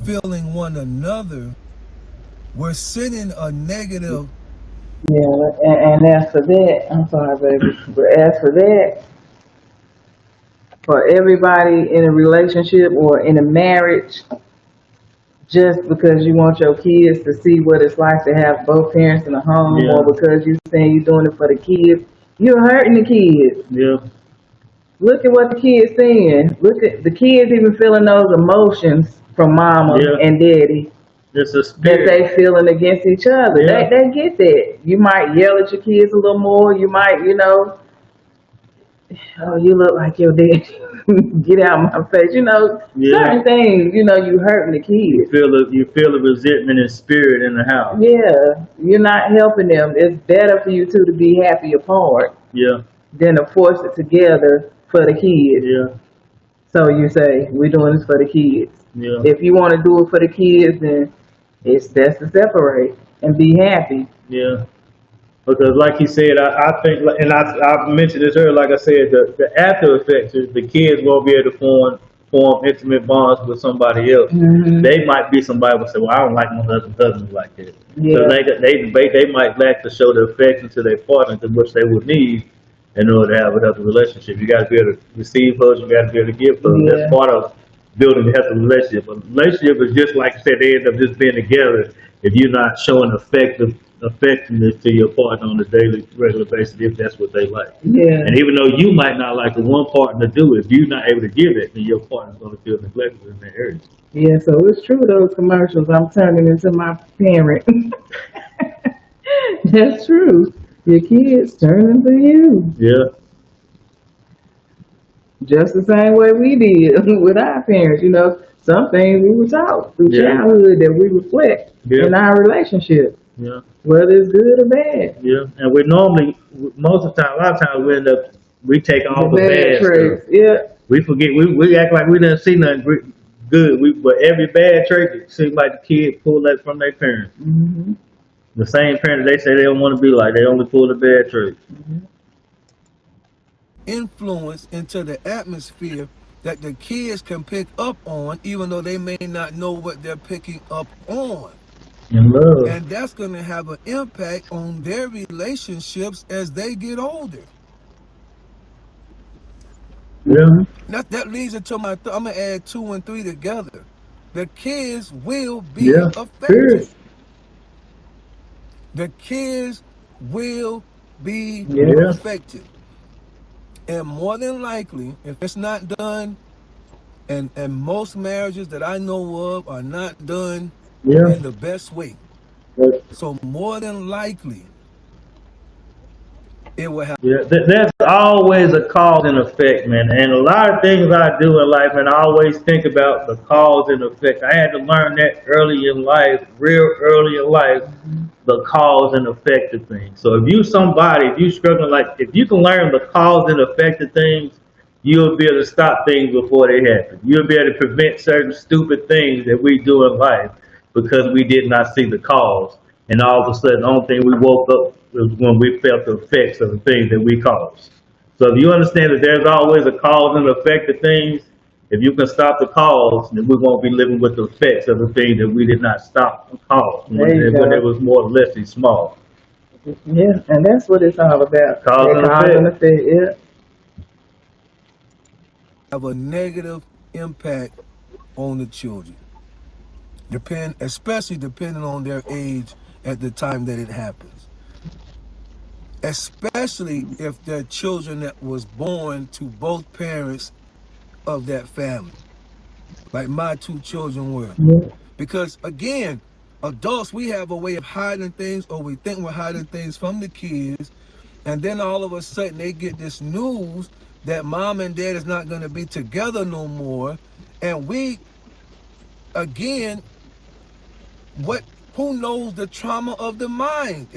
feeling one another, we're sending a negative. Yeah, and as for that, I'm sorry, baby, but as for that, for everybody in a relationship or in a marriage, just because you want your kids to see what it's like to have both parents in the home, Yeah. or because you saying you're doing it for the kids, you're hurting the kids. Yeah. Look at what the kids saying. Look at the kids even feeling those emotions from mama Yeah. and daddy It's a that spirit. they feeling against each other. Yeah. They get that. You might yell at your kids a little more. You might, oh, you look like your dad. Get out of my face. Yeah. Certain things, you hurting the kids. You feel the resentment and spirit in the house. Yeah, you're not helping them. It's better for you two to be happy apart Yeah. than to force it together for the kids. Yeah. So you say, we're doing this for the kids. Yeah. If you want to do it for the kids, then it's best to separate and be happy. Yeah. Because like you said, I think, and I mentioned this earlier, like I said, the after effects is the kids won't be able to form intimate bonds with somebody else. Mm-hmm. They might be somebody who say, well, I don't like my husband like that. Yeah. So they might lack to show the affection to their partner, to which they would need in order to have a healthy relationship. You got to be able to receive hugs, you got to be able to give hugs. Yeah. That's part of building a healthy relationship. A relationship is just like you said, they end up just being together if you're not showing affectionate to your partner on a daily, regular basis, if that's what they like. Yeah. And even though you might not like the one partner to do it, if you're not able to give it, then your partner's going to feel neglected in that area. Yeah, so it's true, those commercials. I'm turning into my parent. That's true. Your kids turn into you. Yeah. Just the same way we did with our parents. Some things we were taught through Yeah. childhood that we reflect Yeah. in our relationship, Yeah. whether it's good or bad. Yeah. And we normally, most of the time, a lot of times we take off the bad traits. stuff. Yeah. We forget, we act like we didn't see nothing good. But every bad trait, it seems like the kid pulled that from their parents. Mm-hmm. The same parents they say they don't want to be like, they only pull the bad traits. Mm-hmm. Influence into the atmosphere that the kids can pick up on, even though they may not know what they're picking up on. And love. And that's going to have an impact on their relationships as they get older. Yeah. That leads into I'm going to add 2 and 3 together. The kids will be affected. Period. The kids will be Yeah. affected. And more than likely, if it's not done, and most marriages that I know of are not done in the best way. So more than likely, it will happen. Yeah, there's always a cause and effect, man. And a lot of things I do in life, man, I always think about the cause and effect. I had to learn that early in life, real early in life, the cause and effect of things. So if you struggling, like, if you can learn the cause and effect of things, you'll be able to stop things before they happen. You'll be able to prevent certain stupid things that we do in life because we did not see the cause. and all of a sudden, the only thing we woke up was when we felt the effects of the things that we caused. So if you understand that there's always a cause and effect of things, if you can stop the cause, then we won't be living with the effects of the things that we did not stop the cause when it was more or less small. Yeah, and that's what it's all about. Cause and effect. Yeah. Have a negative impact on the children. Especially depending on their age at the time that it happens. Especially if they're children that was born to both parents of that family, like my two children were. Yeah. Because again, adults, we have a way of hiding things, or we think we're hiding things from the kids, and then all of a sudden they get this news that mom and dad is not going to be together no more, and we, again, who knows the trauma of the mind?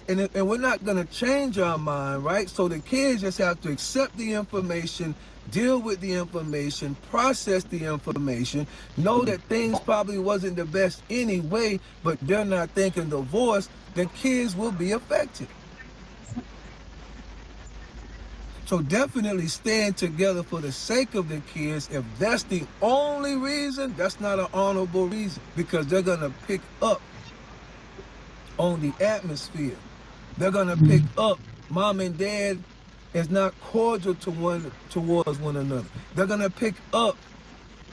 And we're not going to change our mind, right? So the kids just have to accept the information, deal with the information, process the information, know that things probably wasn't the best anyway, but they're not thinking divorce. The kids will be affected. So definitely stand together for the sake of the kids. If that's the only reason, that's not an honorable reason, because they're going to pick up on the atmosphere. They're going to pick up mom and dad is not cordial towards one another. They're going to pick up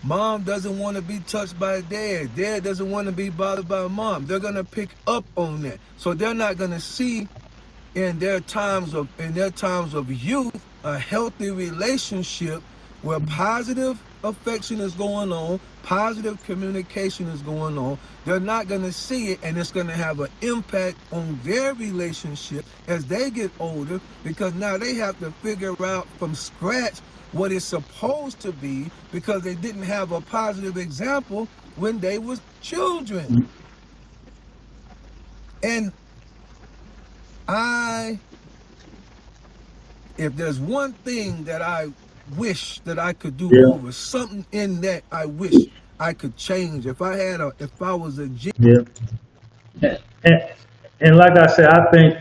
mom doesn't want to be touched by dad. Dad doesn't want to be bothered by mom. They're going to pick up on that. So they're not going to see in their times of youth a healthy relationship where positive affection is going on, positive communication is going on. They're not going to see it, and it's going to have an impact on their relationship as they get older, because now they have to figure out from scratch what it's supposed to be, because they didn't have a positive example when they was children. And if there's one thing that I wish that I could do over, something in that I wish I could change. If I was a Yeah. And like I said, I think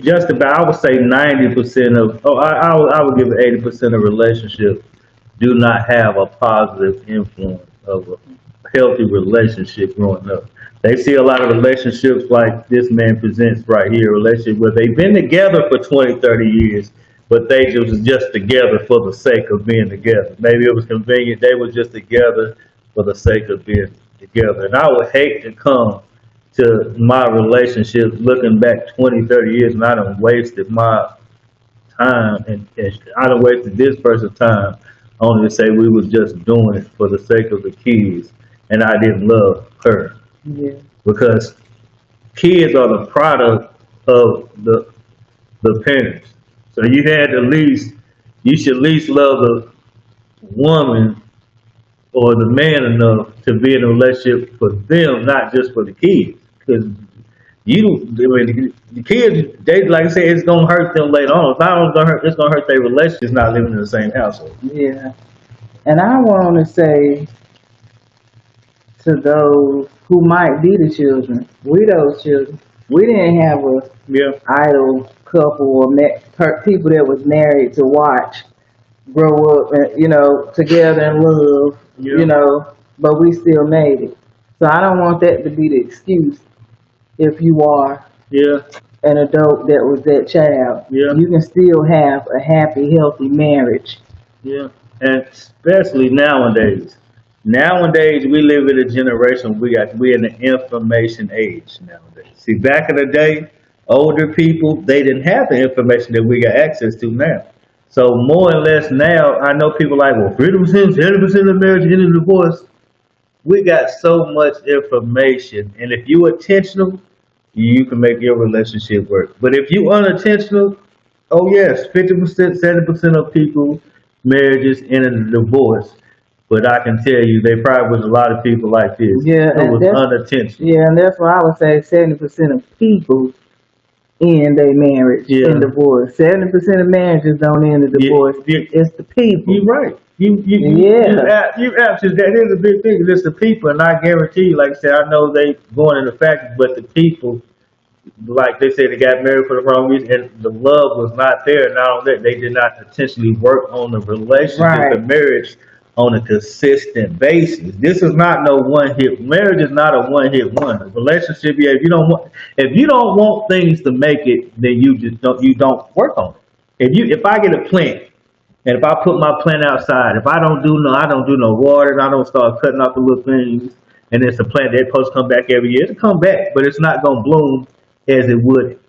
just about, I would say 90% of, I would give it 80% of relationships do not have a positive influence of a healthy relationship growing up. They see a lot of relationships like this man presents right here, a relationship where they've been together for 20, 30 years, but they was just together for the sake of being together. Maybe it was convenient. They were just together for the sake of being together. And I would hate to come to my relationships looking back 20, 30 years, and I done wasted my time, and I done wasted this person's time only to say we was just doing it for the sake of the kids, and I didn't love her. Yeah. Because kids are the product of the parents. So you should at least love the woman or the man enough to be in a relationship for them, not just for the kids. Because the kids, they, like I said, it's gonna hurt them later on. It's not only gonna hurt, it's gonna hurt their relationships not living in the same household. Yeah. And I want to say to those who might be the children, we those children, we didn't have a idle couple or people that was married to watch grow up and together in love, but we still made it. So I don't want that to be the excuse. If you are an adult that was that child, you can still have a happy, healthy marriage. Yeah, and especially nowadays. Nowadays, we live in a generation we're in the information age nowadays. See, back in the day, older people, they didn't have the information that we got access to now. So more or less now, I know people like, well, 50%, 70% of marriage end in divorce. We got so much information, and if you intentional, you can make your relationship work. But if you unintentional, oh yes, 50%, 70% of people marriages end in a divorce. But I can tell you, there probably was a lot of people like this. Yeah, who was unintentional. Yeah, and that's why I would say 70% of people end their marriage in divorce. 70% of marriages don't end in divorce. It's the people. You're right. You absolutely, that is a big thing. It's the people, and I guarantee you, like I said, I know they going in the factory, but the people, like they said, they got married for the wrong reason, and the love was not there. Not only that, they did not intentionally work on the relationship, the marriage, on a consistent basis. This is not no one hit. Marriage is not a one hit wonder. Relationship, yeah. If you don't want things to make it, then you just don't work on it. If I get a plant, and if I put my plant outside, if I don't do no water, and I don't start cutting off the little things, and it's a plant that's supposed to come back every year, it'll come back, but it's not gonna bloom as it would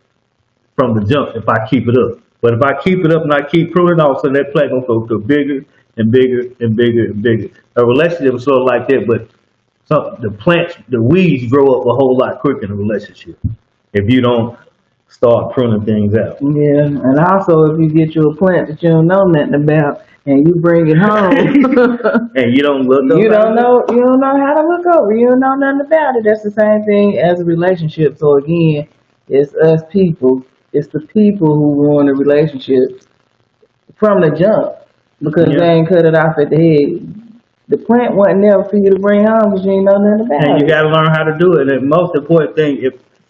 from the jump if I keep it up. But if I keep it up and I keep pruning, all of a sudden that plant gonna go bigger and bigger and bigger and bigger. A relationship is sort of like that, but the weeds grow up a whole lot quicker in a relationship if you don't start pruning things out. Yeah, and also if you get you a plant that you don't know nothing about and you bring it home and you don't look you don't know how to look over, you don't know nothing about it. That's the same thing as a relationship. So again, it's us people. It's the people who ruin the relationship from the jump because they ain't cut it off at the head. The plant wasn't there for you to bring home because you ain't know nothing about it. And you got to learn how to do it. And the most important thing,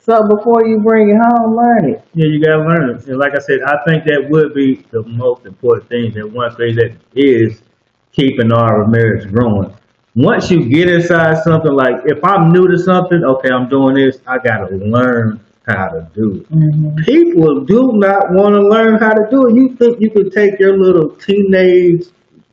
so before you bring it home, learn it. Yeah, you got to learn it. And like I said, I think that would be the most important thing. That one thing that is keeping our marriage growing. Once you get inside something, like if I'm new to something, okay, I'm doing this, I got to learn how to do it. People do not want to learn how to do it. You think you could take your little teenage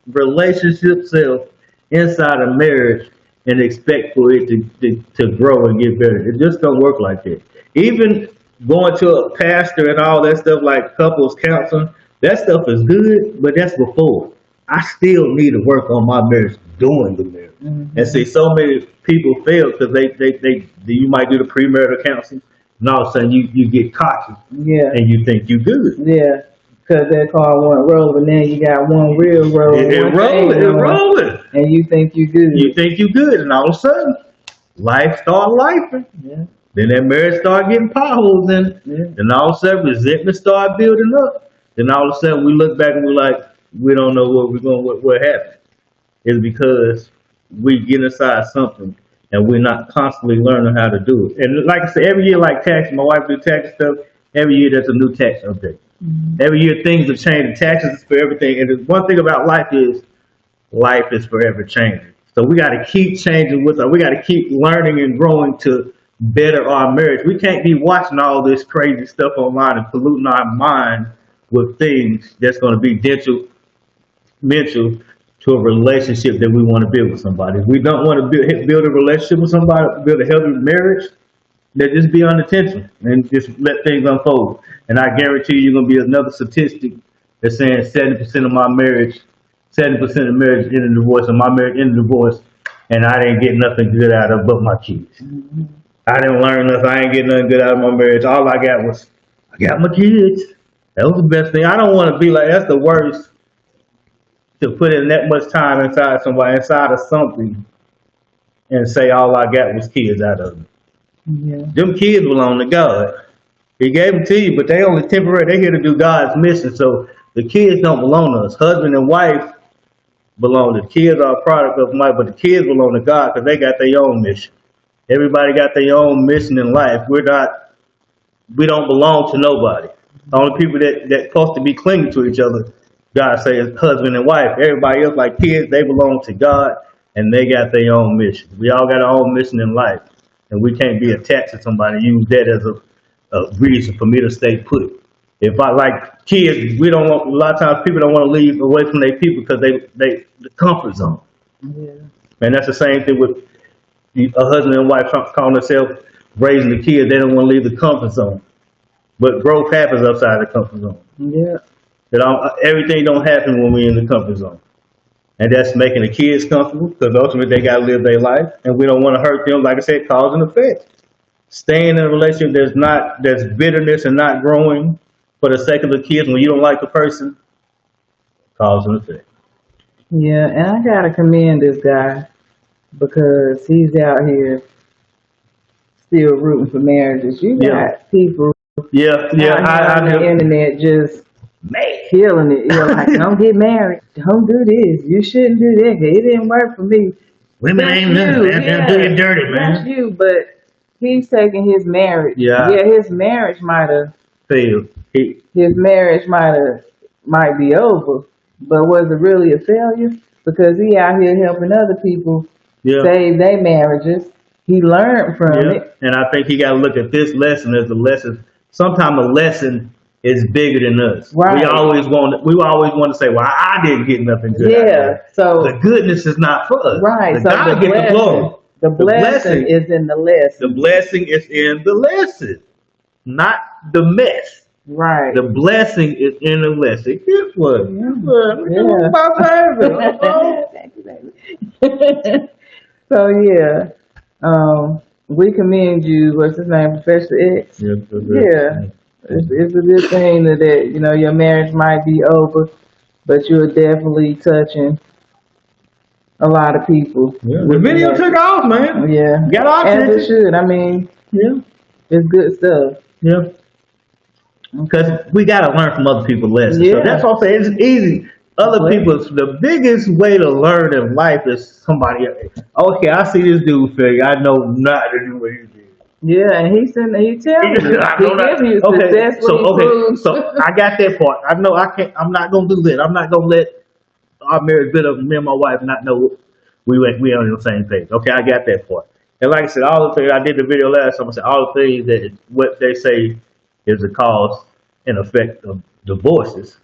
relationship self inside a marriage and expect for it to grow and get better? It just don't work like that. Even going to a pastor and all that stuff, like couples counseling, that stuff is good, but that's before. I still need to work on my marriage doing the marriage. And see, so many people fail because you might do the premarital counseling, and all of a sudden you get cocky, and you think you good. Yeah, because that car went rolling, now you got one real roll. It rolling. And you think you good. You think you good, and all of a sudden, life start lifing. Yeah. Then that marriage start getting potholes in it. Yeah. Then all of a sudden, resentment start building up. Then all of a sudden, we look back and we're like, we don't know what happened. It's because we get inside something and we're not constantly learning how to do it. And like I said, every year, like tax, my wife do tax stuff. Every year, there's a new tax update. Every year, things have changed. Taxes is for everything. And the one thing about life is forever changing. So we got to keep changing we got to keep learning and growing to better our marriage. We can't be watching all this crazy stuff online and polluting our mind with things that's going to be detrimental to a relationship that we want to build with somebody. If we don't want to build a relationship with somebody, build a healthy marriage, then just be unintentional and just let things unfold. And I guarantee you're going to be another statistic that's saying 70% of marriage ended in divorce, and my marriage ended in divorce, and I didn't get nothing good out of it but my kids. I didn't learn nothing. I ain't getting nothing good out of my marriage. All I got my kids. That was the best thing. I don't want to be like, that's the worst, to put in that much time inside of something, and say all I got was kids out of it. Yeah. Them kids belong to God. He gave them to you, but they only temporary. They're here to do God's mission. So the kids don't belong to us. Husband and wife belong. The kids are a product of life, but the kids belong to God because they got their own mission. Everybody got their own mission in life. We don't belong to nobody. The only people that supposed to be clinging to each other, God says husband and wife. Everybody else, like kids, they belong to God and they got their own mission. We all got our own mission in life, and we can't be attached to somebody and use that as a reason for me to stay put. If I like kids, a lot of times people don't want to leave away from their people because they the comfort zone. Yeah. And that's the same thing with a husband and wife calling themselves raising the kids. They don't want to leave the comfort zone. But growth happens outside the comfort zone. Yeah. Everything don't happen when we're in the comfort zone. And that's making the kids comfortable because ultimately they got to live their life. And we don't want to hurt them, like I said, cause and effect. Staying in a relationship there's bitterness and not growing for the sake of the kids when you don't like the person, cause and effect. Yeah, and I got to commend this guy because he's out here still rooting for marriages. You got people out on the internet just killing it. You're like, don't get married. Don't do this. You shouldn't do that. It didn't work for me. Women That's ain't nothing, man. They're doing dirty, man. That's you, but he's taking his marriage. Yeah, his marriage might have failed. His marriage might be over, but was it really a failure? Because he out here helping other people save their marriages. He learned from it. And I think he got to look at this lesson as a lesson. Sometimes a lesson is bigger than us. Right. We always want to say, well, I didn't get nothing good. Yeah. So the goodness is not for us. Right. The so God gets the glory. The blessing is in the lesson. The blessing is in the lesson, not the mess. Right. The blessing is in the lesson. Guess what? Yeah. So we commend you. What's his name, Professor X? Yeah. It's a good thing that your marriage might be over, but you're definitely touching a lot of people. Yeah. The video took off, man. Yeah. Got off. As it should. I mean, it's good stuff. Yeah. Because we got to learn from other people's lessons. Yeah. So that's what I'm saying. It's easy. The biggest way to learn in life is somebody else. Okay, I see this dude failure. I know not to do what he did. Yeah, and he tells you. He gives you so I got that part. I know I'm not gonna do that. I'm not gonna let our marriage bit of me and my wife not know we on the same page. Okay, I got that part. And like I said, all the things I did the video last time. I said all the things that what they say is the cause and effect of divorces.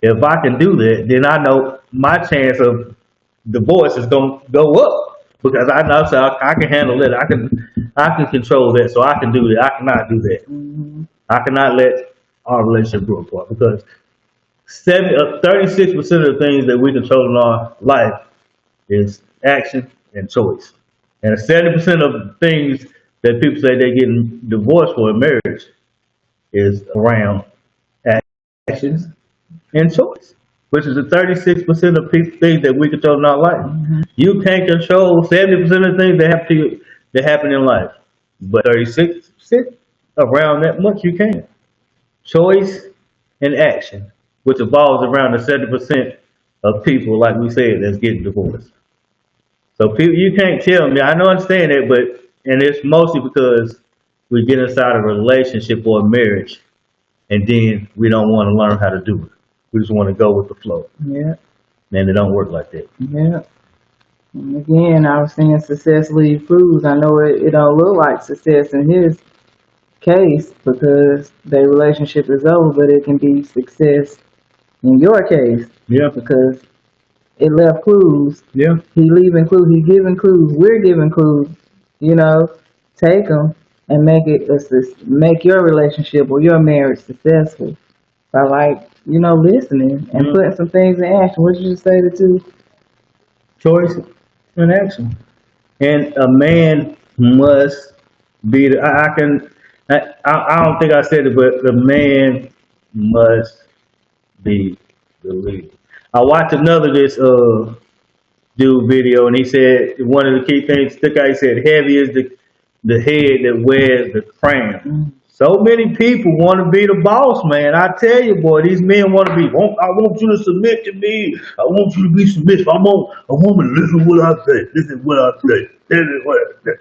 If I can do that, then I know my chance of divorce is gonna go up because I know I can handle it. I can control that, so I can do that. I cannot do that. Mm-hmm. I cannot let our relationship grow apart because 36% of the things that we control in our life is action and choice, and 70% of things that people say they're getting divorced for in marriage is around actions and choice, which is the 36% of things that we control in our life. Mm-hmm. You can't control 70% of the things that happen in life, but 36% around that much you can. Choice and action, which evolves around the 70% of people, like we said, that's getting divorced. So people, you can't tell me. I don't understand that, and it's mostly because we get inside a relationship or a marriage, and then we don't want to learn how to do it. We just want to go with the flow. Yeah. And it don't work like that. Yeah. And again, I was saying success leaves clues. I know it don't look like success in his case because their relationship is over, but it can be success in your case. Yeah. Because it left clues. Yeah. He leaving clues. He giving clues. We're giving clues. Take them and make your relationship or your marriage successful by listening and putting some things in action. What did you say to two? Choice and action. And a man must be I don't think I said it, but the man must be the leader. I watched another dude video, and he said one of the key things stuck out. He said, "Heavy is the head that wears the crown." Mm-hmm. So many people want to be the boss, man. I tell you, boy, these men want to be. I want you to submit to me. I want you to be submissive. I want a woman to listen to what I say. Listen to what I say. This is what I say.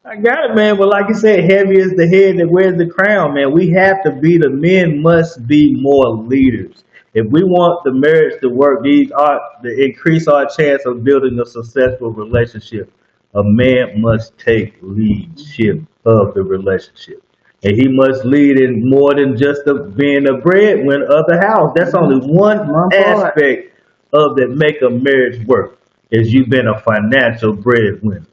I got it, man. But like you said, heavy is the head that wears the crown, man. We have to be. The men must be more leaders. If we want the marriage to work, to increase our chance of building a successful relationship, a man must take leadership of the relationship. And he must lead in more than just being a breadwinner of the house. That's only one aspect of that make a marriage work, is you being a financial breadwinner.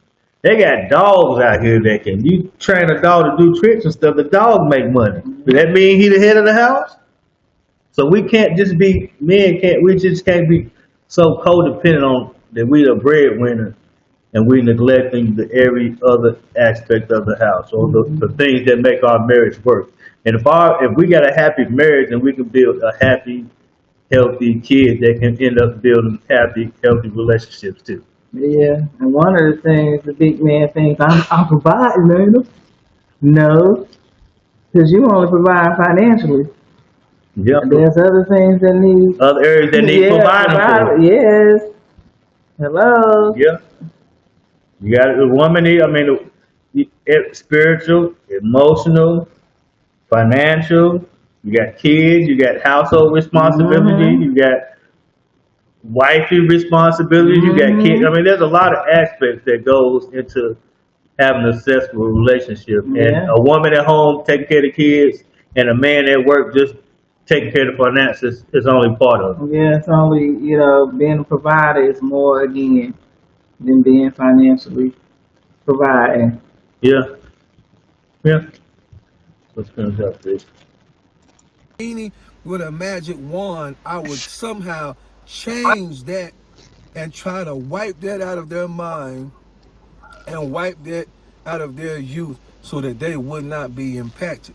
They got dogs out here that you train a dog to do tricks and stuff, the dog make money. Does that mean he the head of the house? So we can't just be, we just can't be so codependent on that we the breadwinner and we neglecting every other aspect of the house or the things that make our marriage work. And if we got a happy marriage, then we can build a happy, healthy kid that can end up building happy, healthy relationships too. Yeah, and one of the things the big man thinks, I'm providing, man. No, Because you only provide financially. Yep. There's other things that need. Other areas that need providing for. Yes. Hello. Yeah. You got the woman need. I mean, spiritual, emotional, financial. You got kids. You got household responsibility. Mm-hmm. You got wifey responsibility. You got kids. I Mm-hmm. mean, there's a lot of aspects that goes into having a successful relationship. And Yeah. a woman at home taking care of the kids, and a man at work just taking care of the finances is only part of it. Yeah, it's only, being a provider is more again than being financially providing. Yeah. Yeah. Let's finish up this. With a magic wand, I would somehow change that and try to wipe that out of their mind and wipe that out of their youth so that they would not be impacted.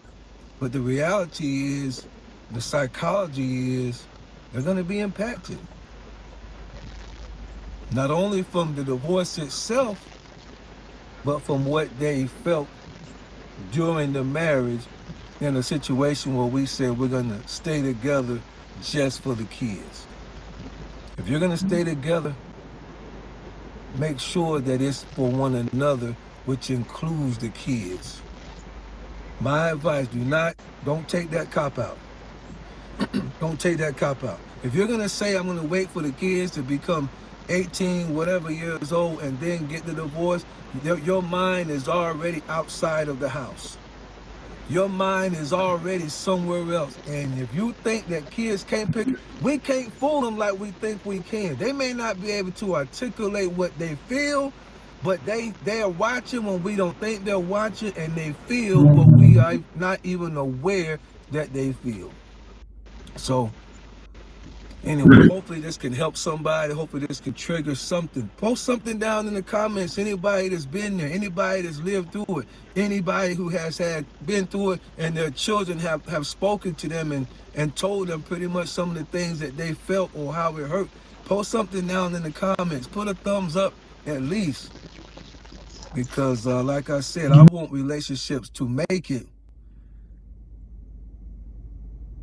But the reality is, the psychology is, they're going to be impacted. Not only from the divorce itself, but from what they felt during the marriage in a situation where we said we're going to stay together just for the kids. If you're going to stay together, make sure that it's for one another, which includes the kids. My advice, don't take that cop out. Don't take that cop out. If you're going to say, I'm going to wait for the kids to become 18, whatever years old, and then get the divorce, your mind is already outside of the house. Your mind is already somewhere else. And if you think that kids can't we can't fool them like we think we can. They may not be able to articulate what they feel, but they are watching when we don't think they're watching, and they feel what we are not even aware that they feel. So anyway, hopefully this can help somebody. Hopefully this can trigger something. Post something down in the comments. Anybody that's been there, anybody that's lived through it, anybody who has been through it and their children have spoken to them and told them pretty much some of the things that they felt or how it hurt. Post something down in the comments. Put a thumbs up at least. Because like I said, I want relationships to make it.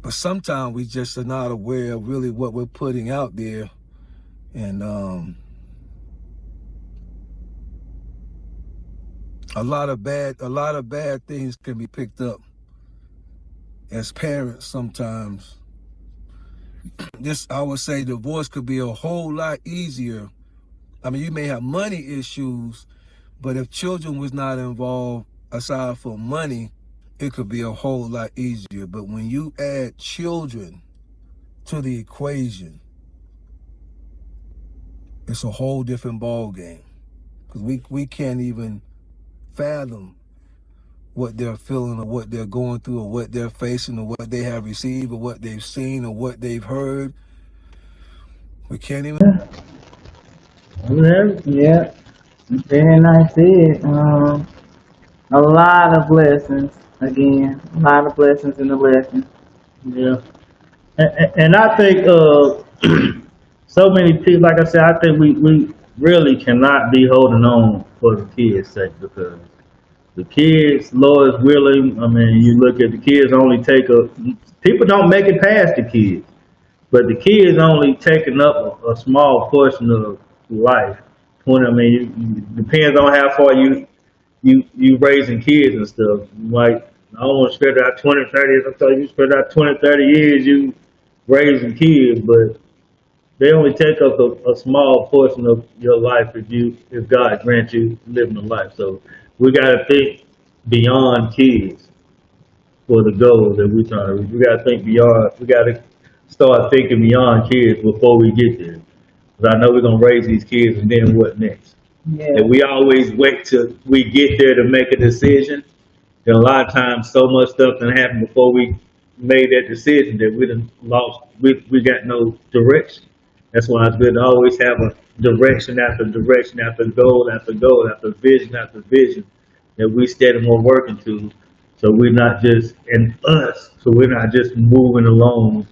But sometimes we just are not aware of really what we're putting out there. And a lot of bad things can be picked up as parents sometimes. I would say divorce could be a whole lot easier. I mean, you may have money issues, but if children was not involved aside from money, it could be a whole lot easier. But when you add children to the equation, it's a whole different ball game. Because we can't even fathom what they're feeling or what they're going through or what they're facing or what they have received or what they've seen or what they've heard. We can't even. Yeah. Very nice said. A lot of blessings. Again, a lot of blessings in the lesson. Yeah. And I think so many people, like I said, I think we really cannot be holding on for the kids' sake, because the kids, Lord's willing, I mean, you look at the kids only people don't make it past the kids, but the kids only taking up a small portion of life. I mean, it depends on how far you raising kids and stuff. Like, I don't want to spread out 20, 30, I tell you spread out 20, 30 years, you raising kids, but they only take up a small portion of your life if God grants you living a life. So we got to think beyond kids for the goals that we're trying to reach. We got to think beyond. We got to start thinking beyond kids before we get there. Because I know we're gonna raise these kids, and then what next? Yeah. If we always wait till we get there to make a decision, then a lot of times so much stuff can happen before we made that decision that we done lost. We got no direction. That's why it's good to always have a direction after direction after goal after goal after vision that we steady more working to. So we're not just in us. So we're not just moving along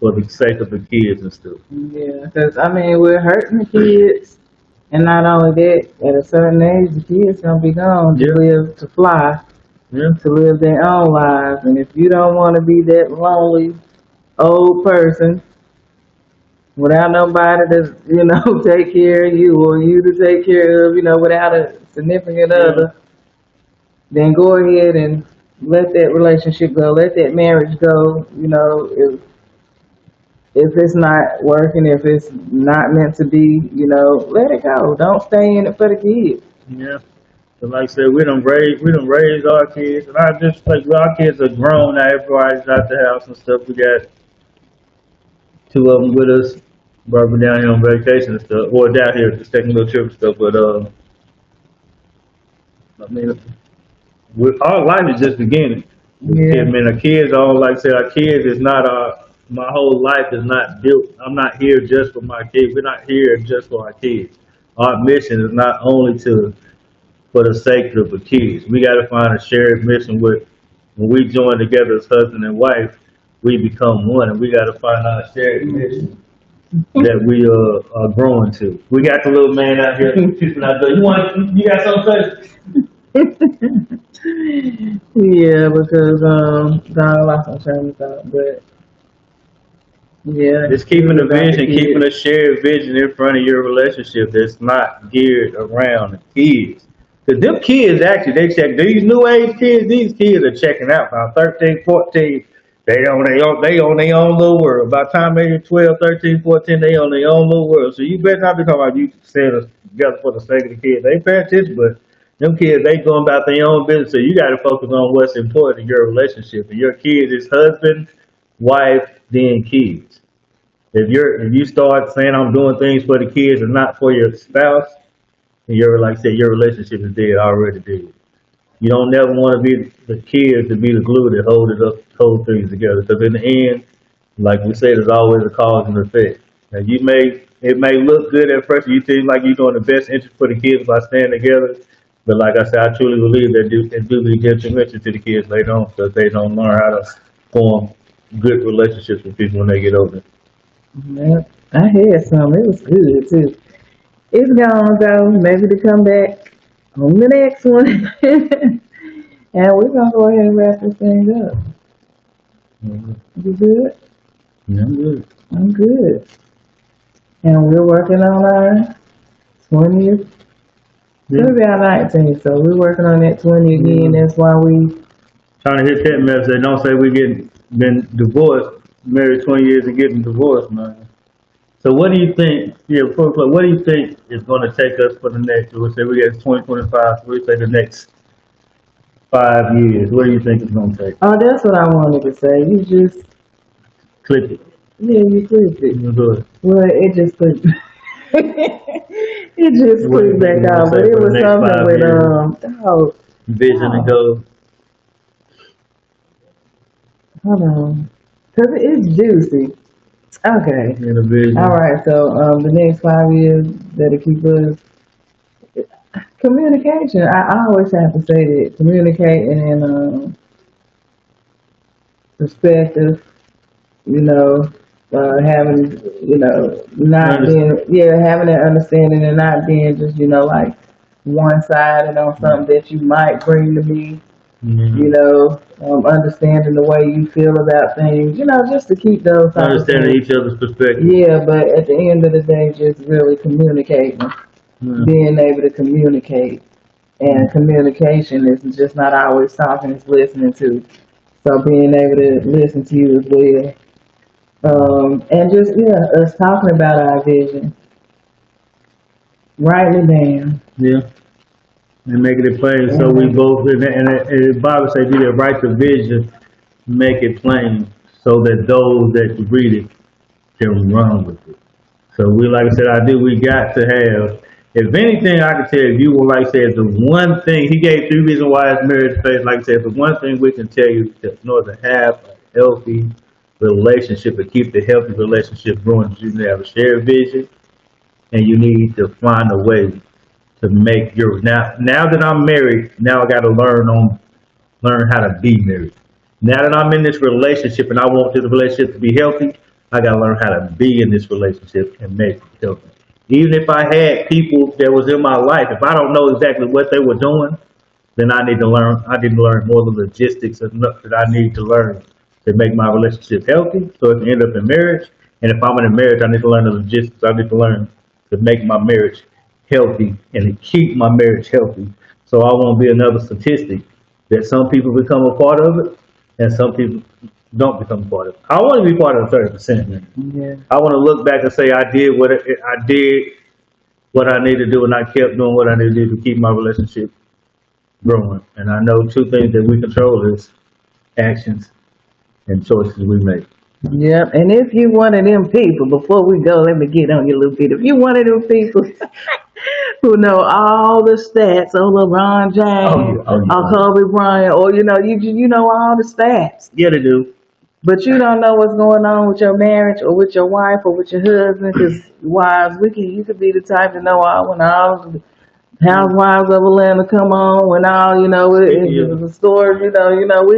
for the sake of the kids and stuff. Yeah, because I mean, we're hurting the kids, and not only that, at a certain age, the kids gonna be gone to Yeah. live to fly. Yeah. to live their own lives. And if you don't want to be that lonely old person without nobody to, take care of you or you to take care of, without a significant Yeah. other, then go ahead and let that relationship go, let that marriage go. If it's not working, if it's not meant to be, let it go. Don't stay in it for the kids. Yeah. So like I said, we done raised our kids, and I just like well, our kids are grown now. Everybody's out the house and stuff. We got two of them with us, brought me down here on vacation and stuff, or down here just taking a little trip and stuff. But I mean, our life is just beginning. I Yeah. mean, our kids are all like I said, our kids is not our. My whole life is not built. I'm not here just for my kids. We're not here just for our kids. Our mission is not only to for the sake of the kids. We got to find a shared mission with when we join together as husband and wife, we become one, and we got to find our shared mission that we are growing to. We got the little man out here. You got something? Yeah, because I lost my train of thought, but yeah, It's keeping a about the vision, keeping kids. a shared vision in front of your relationship that's not geared around the kids. Because them kids actually, they check, these new age kids, these kids are checking out now. 13, 14, they on their own little world. By the time they're 12, 13, 14, they on their own little world. So you better not be talking about you saying us together for the sake of the kids. They pay attention, but them kids, they going about their own business. So you got to focus on what's important in your relationship. And your kids is husband, wife, then kids. If you start saying I'm doing things for the kids and not for your spouse, and like I said, your relationship is dead, already dead. You don't never want to be the kids to be the glue that hold things together. Because in the end, like we said, there's always a cause and effect. And it may look good at first, you think like you're doing the best interest for the kids by staying together. But like I said, I truly believe that it do be detrimental to the kids later on because they don't learn how to form good relationships with people when they get older. Yeah, I had some. It was good too. It's gone though. Maybe to come back on the next one, and we're gonna go ahead and wrap this thing up. Mm-hmm. You good? Yeah, I'm good. I'm good. And we're working on our 20th. Yeah. We'll be our 19th, so we're working on that 20 again. That's why we. Trying to hit that message. Don't say we been divorced, married 20 years and getting divorced, man. So what do you think? Yeah, what do you think is going to take us for the next? We'll say we got 2025. We'll say the next 5 years. What do you think it's going to take? Oh, that's what I wanted to say. You just. Click it. Yeah, you clicked it. You do it. Well, it just clicked. It just What do you clicked think back you're out, gonna but say it for the was next something 5 with years? Vision and goals. hold on, cause it's juicy. Okay, And a vision. all right. So the next 5 years that'll keep us communication. I always have to say that communicating and perspective. You know, having not being having that understanding and not being just like one sided on something that you might bring to me. Mm-hmm. Understanding the way you feel about things, just to keep those type of Understanding things. each other's perspective. Yeah, but at the end of the day, just really communicating, being able to communicate. And communication is just not always talking, it's listening to. So being able to listen to you as well. And just, us talking about our vision, writing it down. Yeah. And making it plain so we both, and the Bible says, you that write the vision, make it plain so that those that read it can run with it. So like I said, we got to have, if anything I can tell you will, like I said, the one thing, he gave 3 reasons why his marriage failed. Like I said, the one thing we can tell you in order to have a healthy relationship and keep the healthy relationship growing, you need to have a shared vision and you need to find a way to make now that I'm married, now I got to learn how to be married. Now that I'm in this relationship and I want this relationship to be healthy, I got to learn how to be in this relationship and make it healthy. Even if I had people that was in my life, if I don't know exactly what they were doing, then I need to learn more of the logistics enough that I need to learn to make my relationship healthy, so it can end up in marriage. And if I'm in a marriage, I need to learn the logistics. I need to learn to make my marriage healthy and to keep my marriage healthy. So I won't be another statistic that some people become a part of it and some people don't become a part of it. I want to be part of the 30%. Yeah. I want to look back and say I did what I need to do, and I kept doing what I need to do to keep my relationship growing. And I know two things that we control is actions and choices we make. Yep. And if you one of them people, before we go, let me get on you a little bit. If you one of them people who know all the stats on LeBron James, or Kobe Bryant, or you know all the stats, Yeah, they do. but you don't know what's going on with your marriage or with your wife or with your husband, because wives, you could be the type to know all when all the housewives of Atlanta come on, when all the stores, we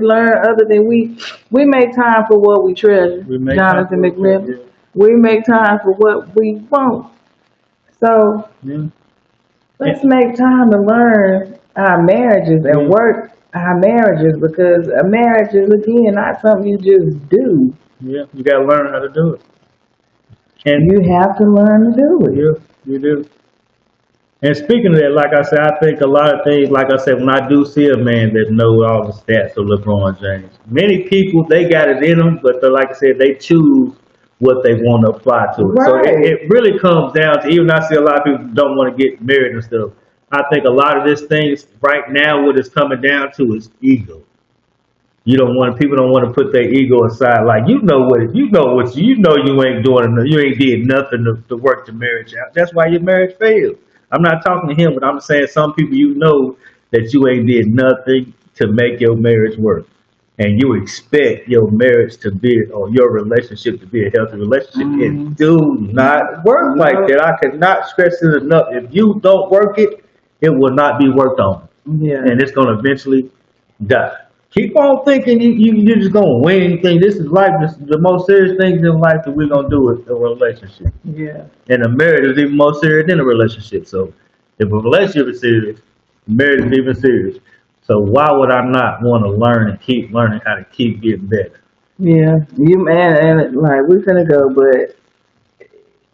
learn other than we make time for what we treasure. Jonathan McLean, we make time for what we want. So let's make time to learn our marriages and work our marriages, because a marriage is, again, not something you just do. Yeah, you got to learn how to do it. And you have to learn to do it. Yeah, you do. And speaking of that, like I said, I think a lot of things, like I said, when I do see a man that knows all the stats of LeBron James, many people, they got it in them, but like I said, they choose what they want to apply to it. Right. So it really comes down to, even I see a lot of people don't want to get married and stuff. I think a lot of this things right now, what it's coming down to is ego. People don't want to put their ego aside. Like, you ain't doing enough. You ain't did nothing to work the marriage out. That's why your marriage failed. I'm not talking to him, but I'm saying some people that you ain't did nothing to make your marriage work. And you expect your marriage to be, or your relationship to be a healthy relationship. It do not work like that. I cannot stress it enough. If you don't work it, it will not be worked on. Yeah. And it's going to eventually die. Keep on thinking you're just going to win things. This is life. This is the most serious things in life that we're going to do with a relationship. Yeah. And a marriage is even more serious than a relationship. So if a relationship is serious, marriage is even serious. So why would I not want to learn and keep learning how to keep getting better? Yeah. And like, we're going to go, but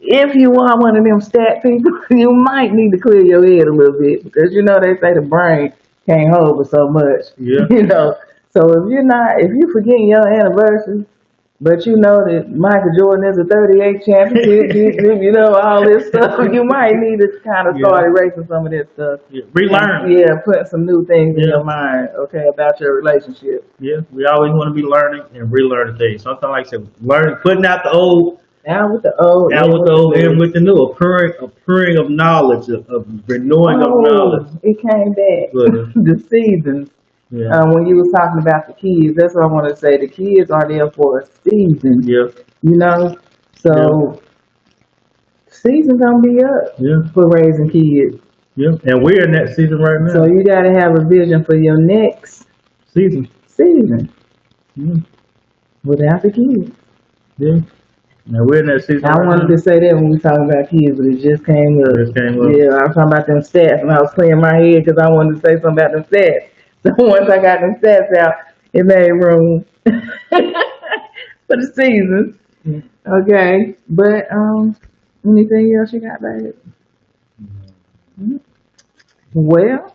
if you are one of them stat people, you might need to clear your head a little bit, because they say the brain can't hold for so much. Yeah. So if you forgetting your anniversary, but you know that Michael Jordan is a 38 championship, all this stuff, you might need to kind of start erasing some of that stuff. Yeah. Relearn. Put some new things in your mind, about your relationship. Yeah, we always want to be learning and relearning things. Sometimes, like I said, putting out the old, out with the old, in with the new, a pouring of knowledge, of renewing of knowledge. It came back. The seasons. Yeah. When you was talking about the kids, that's what I want to say. The kids are there for a season. Yeah. So season gonna be up for raising kids. Yeah. And we're in that season right now. So you gotta have a vision for your next season. Yeah. Without the kids. Yeah. Now we're in that season. I wanted to say that when we talking about kids, but it just came up. Yeah, I was talking about them stats, and I was clearing my head because I wanted to say something about them stats. So once I got them stats out, it made room for the season. Okay, but anything else you got, babe? Well,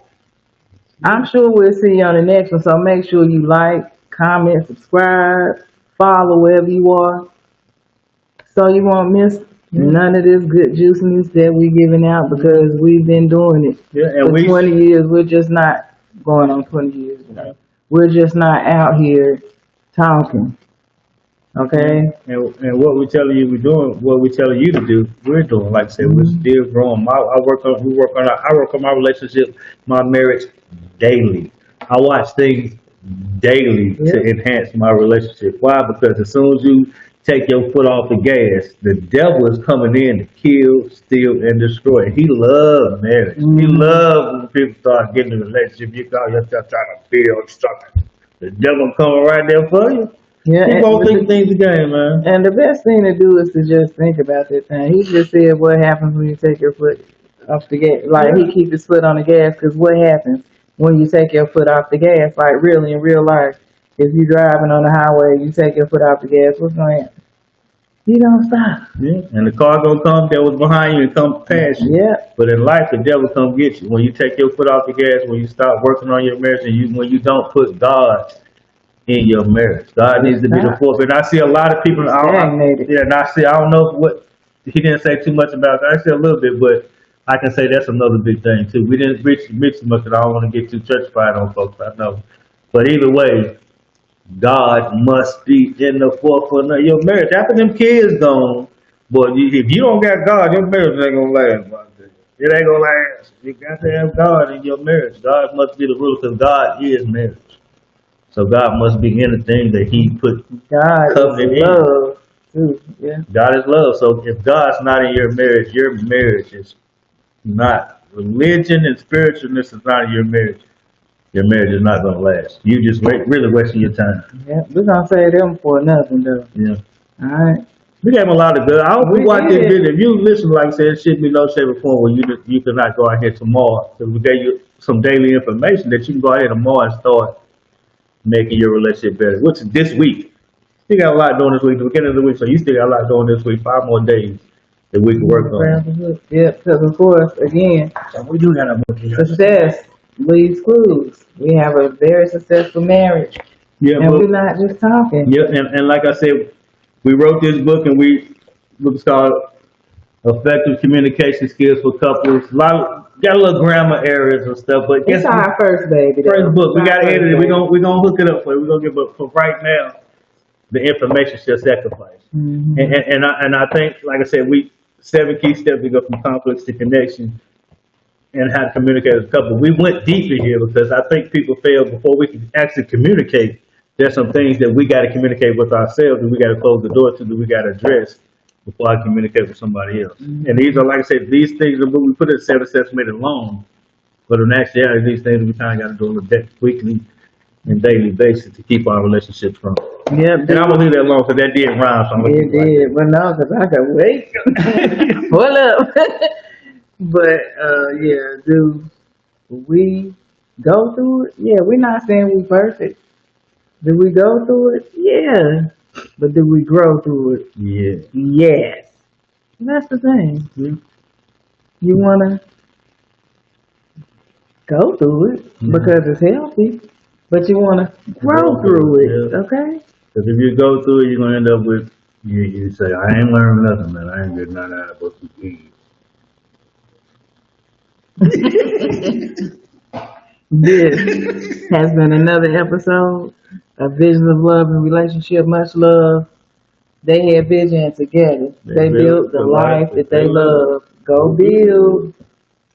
I'm sure we'll see you on the next one. So make sure you like, comment, subscribe, follow wherever you are, so you won't miss none of this good juiciness that we're giving out, because we've been doing it for 20 years. We're just not going on 20 years. We're just not out here talking. Okay? And what we're telling you we're doing, what we're telling you to do, we're doing. Like I said, we're still growing. I work on my relationship, my marriage daily. I watch things daily to enhance my relationship. Why? Because as soon as you take your foot off the gas, the devil is coming in to kill, steal, and destroy. He loves marriage. He loves when people start getting in a relationship. You call yourself trying to build something. The devil coming right there for you. Yeah, keep on thinking things again, man. And the best thing to do is to just think about that thing. He just said, what happens when you take your foot off the gas? Like, he keep his foot on the gas, because what happens? when you take your foot off the gas, like really in real life. If you're driving on the highway, you take your foot off the gas, what's going to happen? You don't stop. Yeah. And the car gonna come that was behind you and come past you. Yeah. But in life, the devil come get you. When you take your foot off the gas, when you start working on your marriage, and when you don't put God in your marriage, God needs to be the forefront. And I see a lot of people. And I don't know what he didn't say too much about that. I see a little bit, but I can say that's another big thing too. We didn't reach too much, and I don't want to get too churchified on folks. I know, but either way, God must be in the forefront of your marriage. After them kids gone, but if you don't got God, your marriage ain't gonna last. It ain't gonna last. You got to have God in your marriage. God must be the ruler because God is marriage. So God must be in the thing that He put covenant in. Love too. Yeah. God is love. So if God's not in your marriage is not. Religion and spiritualness is not in your marriage. Your marriage is not going to last. You just really wasting your time. Yeah, we're going to say them for nothing, though. Yeah. All right. We gave a lot of good. I hope you watch this video. If you listen, like I said, it should be no shape or form where you could not go out here tomorrow. Because we gave you some daily information that you can go out here tomorrow and start making your relationship better. Which is this week. You got a lot doing this week. The beginning of the week, so you still got a lot doing this week. 5 more days that we can work on. Yeah, because of course, again, We do got a success leaves clues. We have a very successful marriage. Yeah, and we're not just talking. Yeah, and like I said, we wrote this book and it's called Effective Communication Skills for Couples. Got a little grammar errors and stuff, but it's our first baby. First book. We got to edit it. We're gonna hook it up for you. We're gonna give it, for right now, the information shall sacrifice. Mm-hmm. And I think, like I said, 7 key steps to go from conflicts to connection and how to communicate as a couple. We went deep in here because I think people fail before we can actually communicate. There's some things that we got to communicate with ourselves that we got to close the door to, that we got to address before I communicate with somebody else. Mm-hmm. And these are, like I said, these things that we put in 7 steps made it long, but in actuality, these things we kind of got to do on a weekly and daily basis to keep our relationship strong. Yeah, and I'm gonna leave that alone because that did rhyme. So it did, but no, because I got wait. Hold up. But yeah, do we go through it? Yeah, we're not saying we perfect. Do we go through it? Yeah. But do we grow through it? Yeah. Yes. And that's the thing. Yeah. You wanna go through it because it's healthy, but you wanna grow through it, okay? Because if you go through it, you're gonna end up with you say, I ain't learned nothing, man. I ain't getting nothing out of what you eat. This has been another episode of Visions of Love and Relationship. Much love. They had vision together. They built the life that they love. Go build.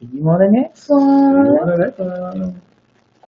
You want the next one?